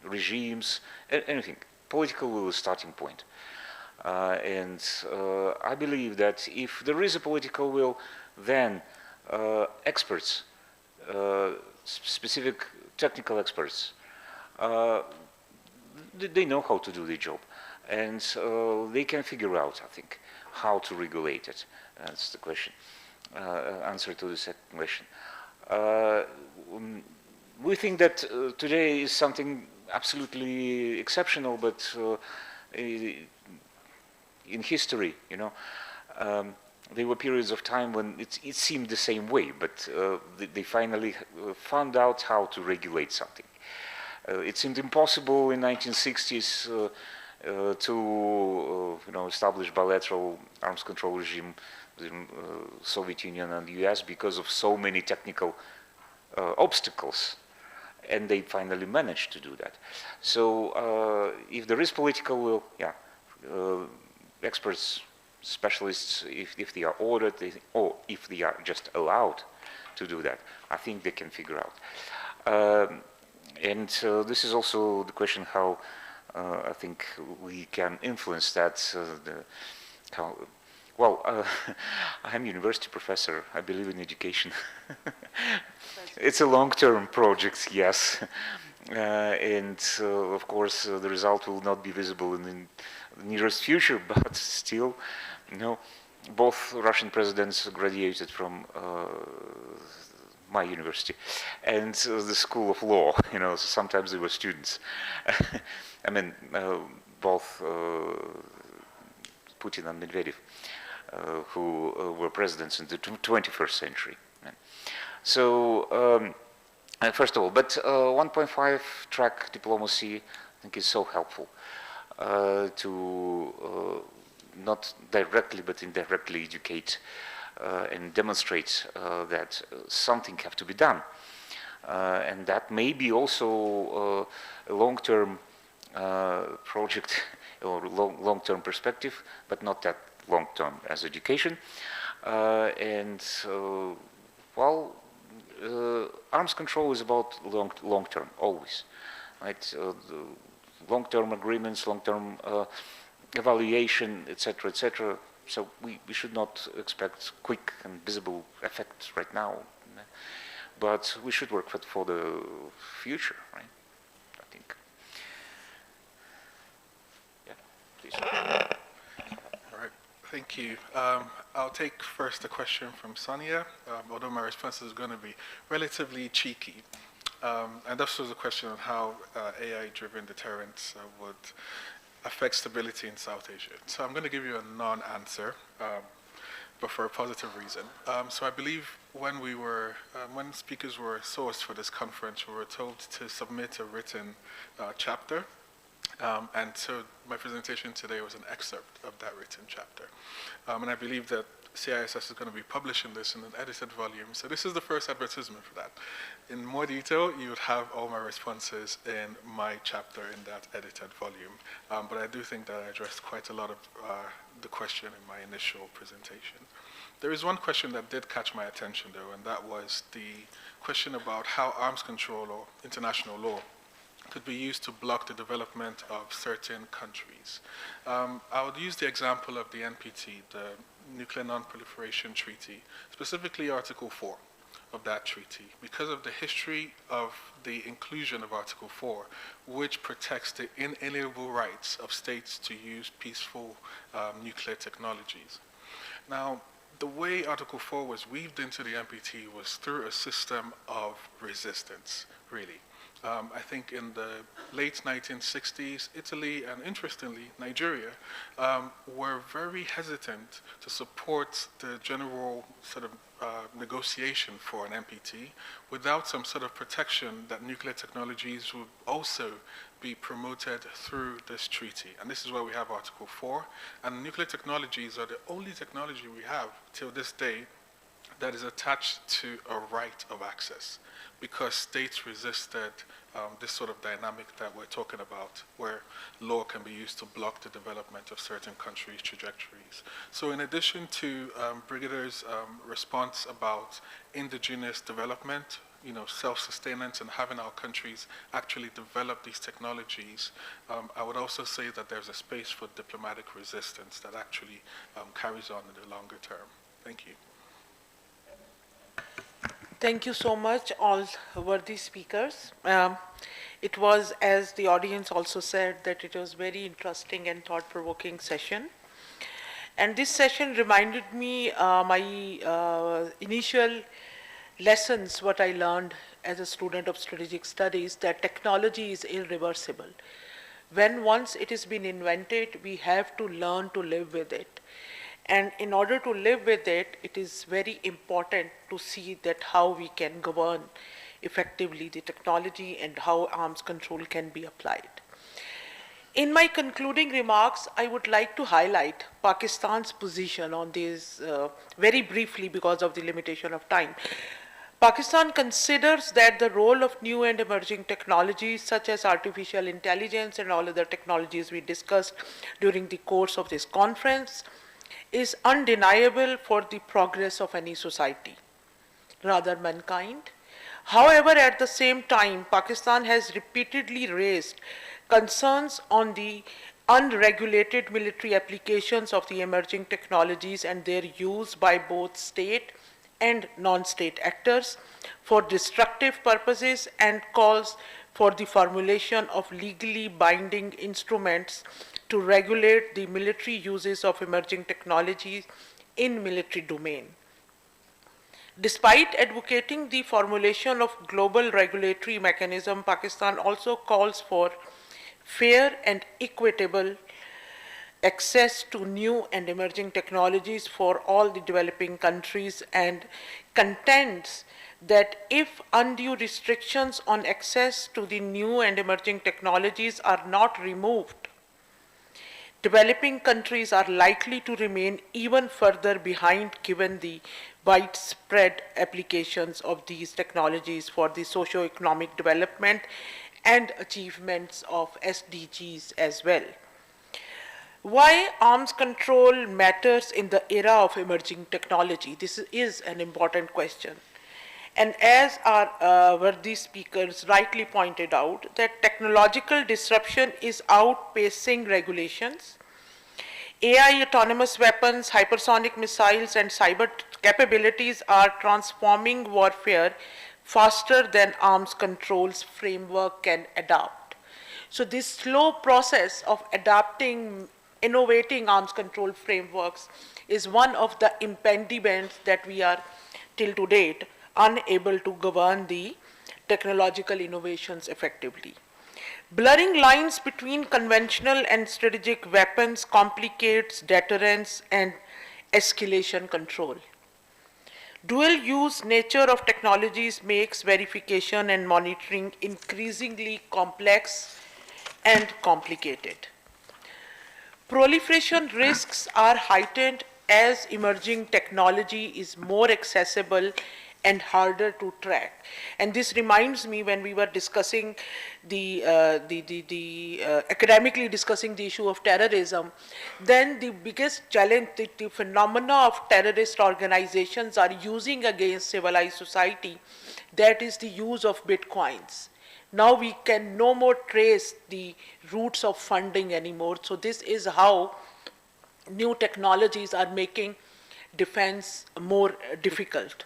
regimes, anything. Political will is the starting point. And I believe that if there is a political will, then experts, specific technical experts, they know how to do the job, and they can figure out, I think, how to regulate it. That's the question. Answer to the second question. We think that today is something absolutely exceptional, but in history, you know, there were periods of time when it seemed the same way, but they finally found out how to regulate something. It seemed impossible in 1960s to you know, establish bilateral arms control regime in Soviet Union and the US because of so many technical obstacles, and they finally managed to do that. So if there is political will, yeah, experts, specialists, if they are ordered, or if they are just allowed to do that, I think they can figure out. And this is also the question how I think we can influence that. I'm a university professor. I believe in education. It's a long-term project, yes. And of course, the result will not be visible in the nearest future, but still, you know, both Russian presidents graduated from my university and the School of Law. You know, so sometimes they were students. I mean, both Putin and Medvedev, who were presidents in the 21st century. So, first of all, but 1.5 track diplomacy, I think, is so helpful to not directly but indirectly educate and demonstrate that something have to be done. And that may be also a long-term project or long-term perspective, but not that long-term as education. Arms control is about long-term, always, right? Long-term agreements, long-term evaluation, etc., etc. So we should not expect quick and visible effects right now, but we should work for the future, right? I think. Yeah, please. All right, thank you. I'll take first a question from Sonia, although my response is going to be relatively cheeky. And this was a question on how AI-driven deterrence would affect stability in South Asia. So I'm going to give you a non-answer, but for a positive reason. So I believe when when speakers were sourced for this conference, we were told to submit a written chapter. And so my presentation today was an excerpt of that written chapter. And I believe that CISS is going to be publishing this in an edited volume. So this is the first advertisement for that. In more detail, you would have all my responses in my chapter in that edited volume. But I do think that I addressed quite a lot of the question in my initial presentation. There is one question that did catch my attention, though, and that was the question about how arms control or international law could be used to block the development of certain countries. I would use the example of the NPT, the Nuclear Non-Proliferation Treaty, specifically Article 4 of that treaty, because of the history of the inclusion of Article 4, which protects the inalienable rights of states to use peaceful nuclear technologies. Now, the way Article 4 was weaved into the NPT was through a system of resistance, really. I think in the late 1960s, Italy and interestingly, Nigeria were very hesitant to support the general sort of negotiation for an NPT without some sort of protection that nuclear technologies would also be promoted through this treaty. And this is why we have Article 4. And nuclear technologies are the only technology we have till this day that is attached to a right of access, because states resisted this sort of dynamic that we're talking about, where law can be used to block the development of certain countries' trajectories. So in addition to Brigadier's response about indigenous development, self-sustenance and having our countries actually develop these technologies, I would also say that there's a space for diplomatic resistance that actually carries on in the longer term. Thank you. Thank you so much, all worthy speakers. It was, as the audience also said, that it was very interesting and thought-provoking session. And this session reminded me my initial lessons, what I learned as a student of strategic studies, that technology is irreversible. When once it has been invented, we have to learn to live with it. And in order to live with it, it is very important to see that how we can govern effectively the technology and how arms control can be applied. In my concluding remarks, I would like to highlight Pakistan's position on this very briefly because of the limitation of time. Pakistan considers that the role of new and emerging technologies such as artificial intelligence and all other technologies we discussed during the course of this conference is undeniable for the progress of any society, rather mankind. However, at the same time, Pakistan has repeatedly raised concerns on the unregulated military applications of the emerging technologies and their use by both state and non-state actors for destructive purposes, and calls for the formulation of legally binding instruments to regulate the military uses of emerging technologies in military domain. Despite advocating the formulation of global regulatory mechanism, Pakistan also calls for fair and equitable access to new and emerging technologies for all the developing countries, and contends that if undue restrictions on access to the new and emerging technologies are not removed, developing countries are likely to remain even further behind given the widespread applications of these technologies for the socio-economic development and achievements of SDGs as well. Why arms control matters in the era of emerging technology? This is an important question. And as our worthy speakers rightly pointed out, that technological disruption is outpacing regulations. AI, autonomous weapons, hypersonic missiles, and cyber capabilities are transforming warfare faster than arms control's framework can adapt. So this slow process of adapting, innovating arms control frameworks is one of the impediments that we are till to date unable to govern the technological innovations effectively. Blurring lines between conventional and strategic weapons complicates deterrence and escalation control. Dual-use nature of technologies makes verification and monitoring increasingly complex and complicated. Proliferation risks are heightened as emerging technology is more accessible and harder to track. And this reminds me when we were discussing academically discussing the issue of terrorism, then the biggest challenge that the phenomena of terrorist organizations are using against civilized society, that is the use of bitcoins. Now we can no more trace the roots of funding anymore. So this is how new technologies are making defense more difficult.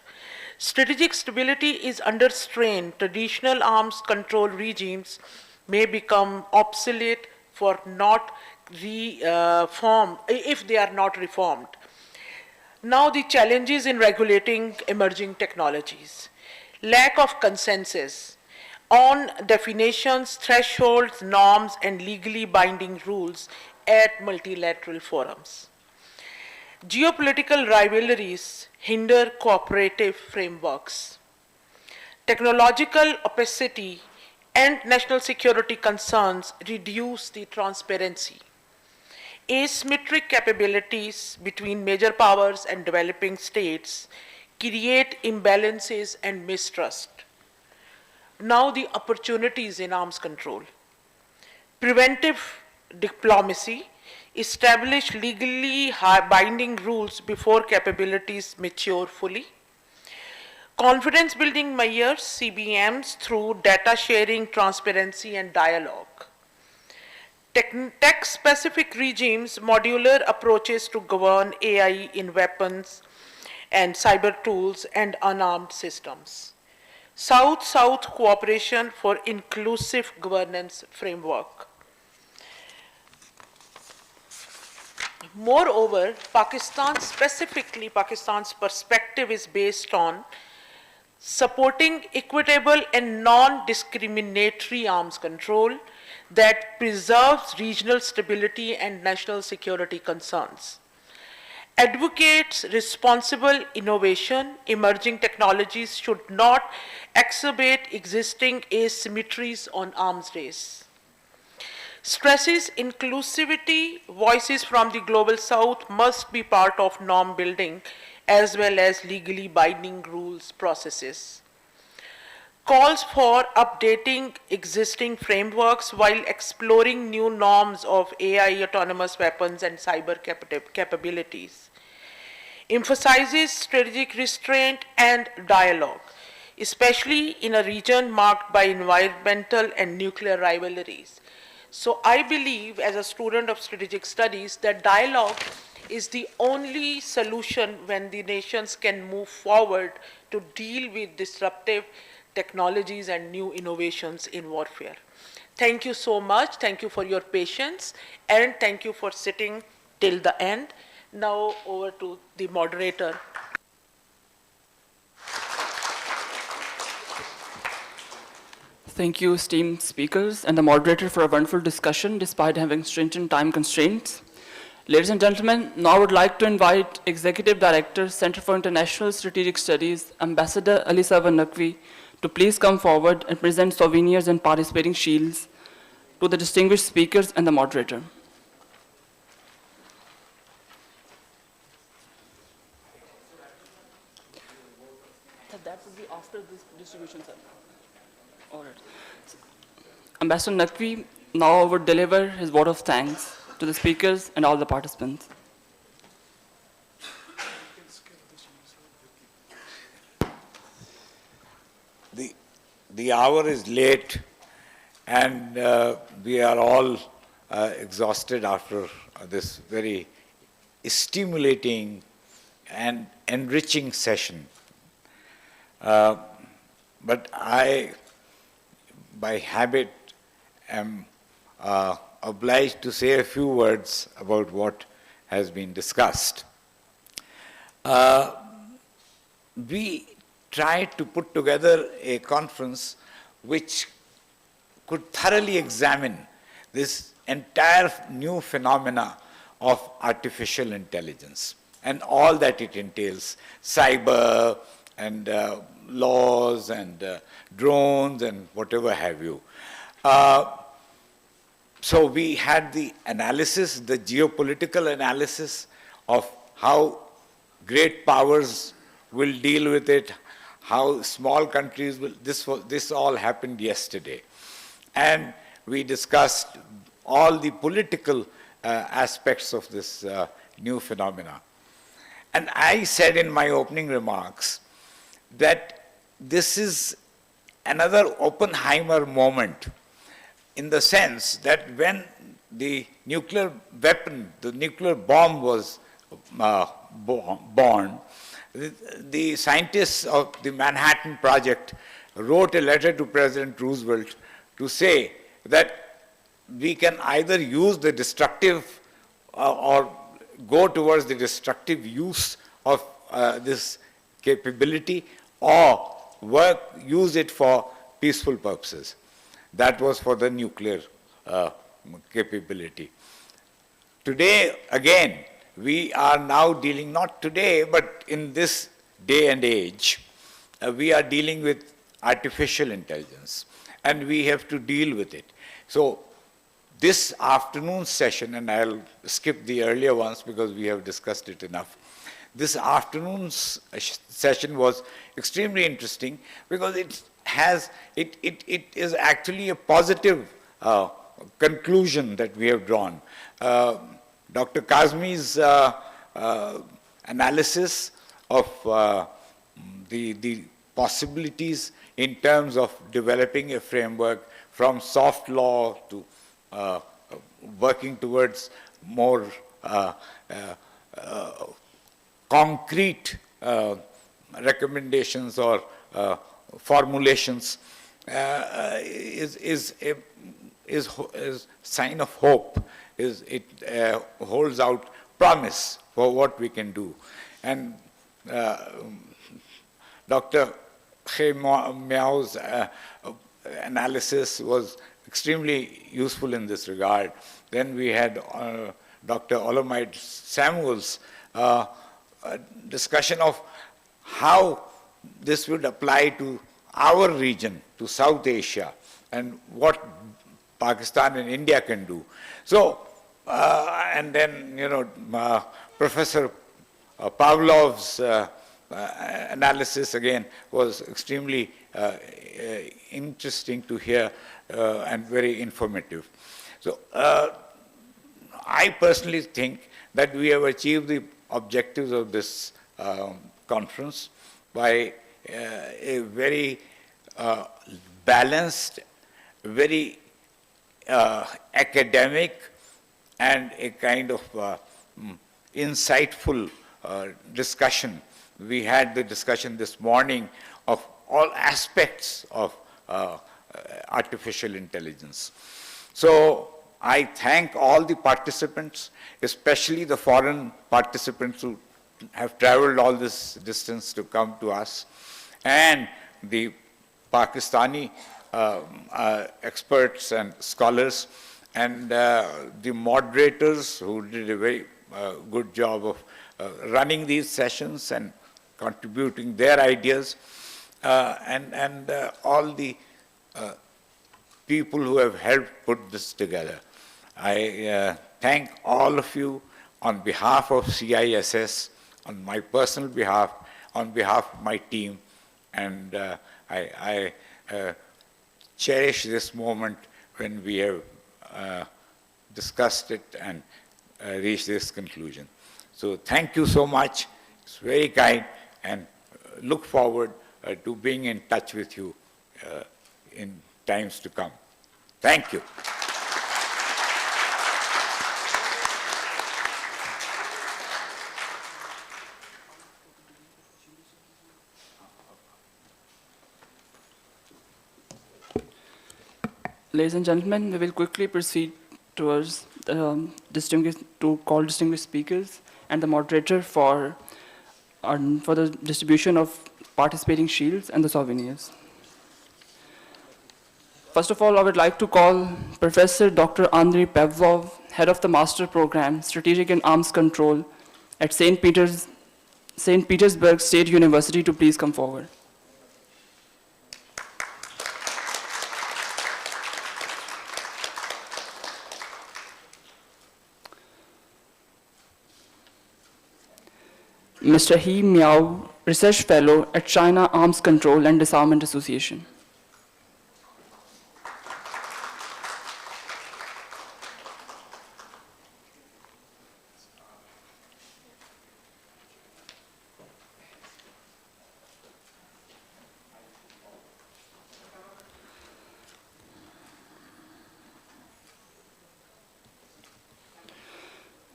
Strategic stability is under strain. Traditional arms control regimes may become obsolete for not reformed, if they are not reformed. Now the challenges in regulating emerging technologies. Lack of consensus on definitions, thresholds, norms, and legally binding rules at multilateral forums. Geopolitical rivalries hinder cooperative frameworks. Technological opacity and national security concerns reduce the transparency. Asymmetric capabilities between major powers and developing states create imbalances and mistrust. Now the opportunities in arms control. Preventive diplomacy, establish legally binding rules before capabilities mature fully. Confidence building measures, CBMs, through data sharing, transparency, and dialogue. Tech-specific regimes, modular approaches to govern AI in weapons and cyber tools and unarmed systems. South-South cooperation for inclusive governance framework. Moreover, Pakistan's perspective is based on supporting equitable and non-discriminatory arms control that preserves regional stability and national security concerns. Advocates responsible innovation. Emerging technologies should not exacerbate existing asymmetries on arms race. Stresses inclusivity, voices from the global south must be part of norm building as well as legally binding rules processes. Calls for updating existing frameworks while exploring new norms of AI, autonomous weapons, and cyber capabilities. Emphasizes strategic restraint and dialogue. especially in a region marked by environmental and nuclear rivalries. So I believe, as a student of strategic studies, that dialogue is the only solution when the nations can move forward to deal with disruptive technologies and new innovations in warfare. Thank you so much. Thank you for your patience, and thank you for sitting till the end. Now over to the moderator. Thank you, esteemed speakers, and the moderator for a wonderful discussion despite having stringent time constraints. Ladies and gentlemen, now I would like to invite Executive Director, Center for International Strategic Studies, Ambassador Alisa Naqvi, to please come forward and present souvenirs and participating shields to the distinguished speakers and the moderator. That would be after this distribution, sir. All right. Ambassador Naqvi now would deliver his vote of thanks to the speakers and all the participants. The hour is late, and we are all exhausted after this very stimulating and enriching session. But I, by habit, am obliged to say a few words about what has been discussed. We tried to put together a conference which could thoroughly examine this entire new phenomena of artificial intelligence and all that it entails, cyber and laws and drones and whatever have you. So we had the analysis, the geopolitical analysis of how great powers will deal with it, how small countries will, this all happened yesterday. And we discussed all the political aspects of this new phenomena. And I said in my opening remarks that this is another Oppenheimer moment, in the sense that when the nuclear weapon, the nuclear bomb was born, the scientists of the Manhattan Project wrote a letter to President Roosevelt to say that we can either use the destructive or go towards the destructive use of this capability, or use it for peaceful purposes. That was for the nuclear capability. Today, again, we are now dealing, not today, but in this day and age, we are dealing with artificial intelligence, and we have to deal with it. So this afternoon's session, and I'll skip the earlier ones because we have discussed it enough. This afternoon's session was extremely interesting because it is actually a positive conclusion that we have drawn. Dr. Kazmi's analysis of the possibilities in terms of developing a framework from soft law to working towards more concrete recommendations or formulations is sign of hope. It holds out promise for what we can do. And Dr. He Miao's analysis was extremely useful in this regard. Then we had Dr. Olamide Samuel's discussion of how this would apply to our region, to South Asia, and what Pakistan and India can do. So, and then, Professor Pavlov's analysis again was extremely interesting to hear and very informative. So, I personally think that we have achieved the objectives of this conference by a very balanced, very academic, and a kind of insightful discussion. We had the discussion this morning of all aspects of artificial intelligence. So I thank all the participants, especially the foreign participants who have traveled all this distance to come to us, and the Pakistani experts and scholars, and the moderators who did a very good job of running these sessions and contributing their ideas, and all the people who have helped put this together. I thank all of you on behalf of CISS, on my personal behalf, on behalf of my team, and I cherish this moment when we have discussed it and reached this conclusion. So thank you so much. It's very kind, and look forward to being in touch with you in times to come. Thank you. Ladies and gentlemen, we will quickly proceed towards to call distinguished speakers and the moderator for the distribution of participating shields and the souvenirs. First of all, I would like to call Professor Dr. Andrei Pavlov, Head of the Master Program, Strategic and Arms Control at St. Petersburg State University to please come forward. Mr. He Miao, Research Fellow at China Arms Control and Disarmament Association.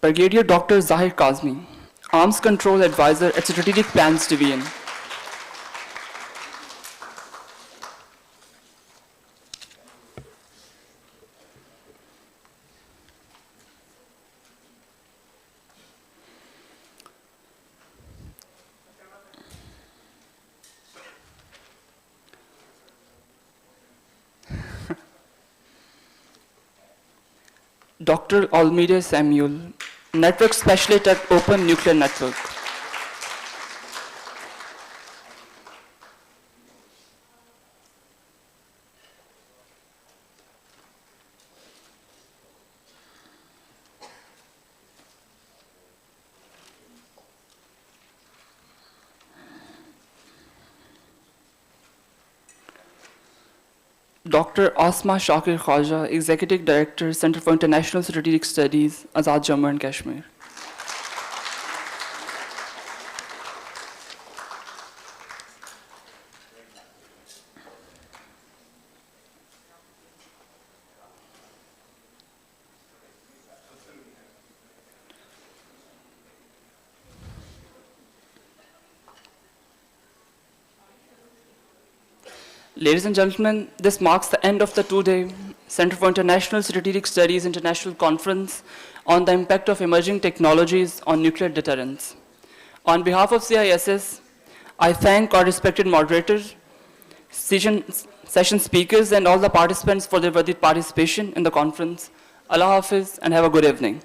Brigadier Dr. Zahir Kazmi, Arms Control Advisor at Strategic Plans Division. Dr. Almeida Samuel, Network Specialist at Open Nuclear Network. Dr. Asma Shakir Khaja, Executive Director, Center for International Strategic Studies, Azad Jammu and Kashmir. Ladies and gentlemen, this marks the end of the two-day Center for International Strategic Studies International Conference on the impact of emerging technologies on nuclear deterrence. On behalf of CISS, I thank our respected moderators, session speakers, and all the participants for their worthy participation in the conference. Allah Hafiz, and have a good evening.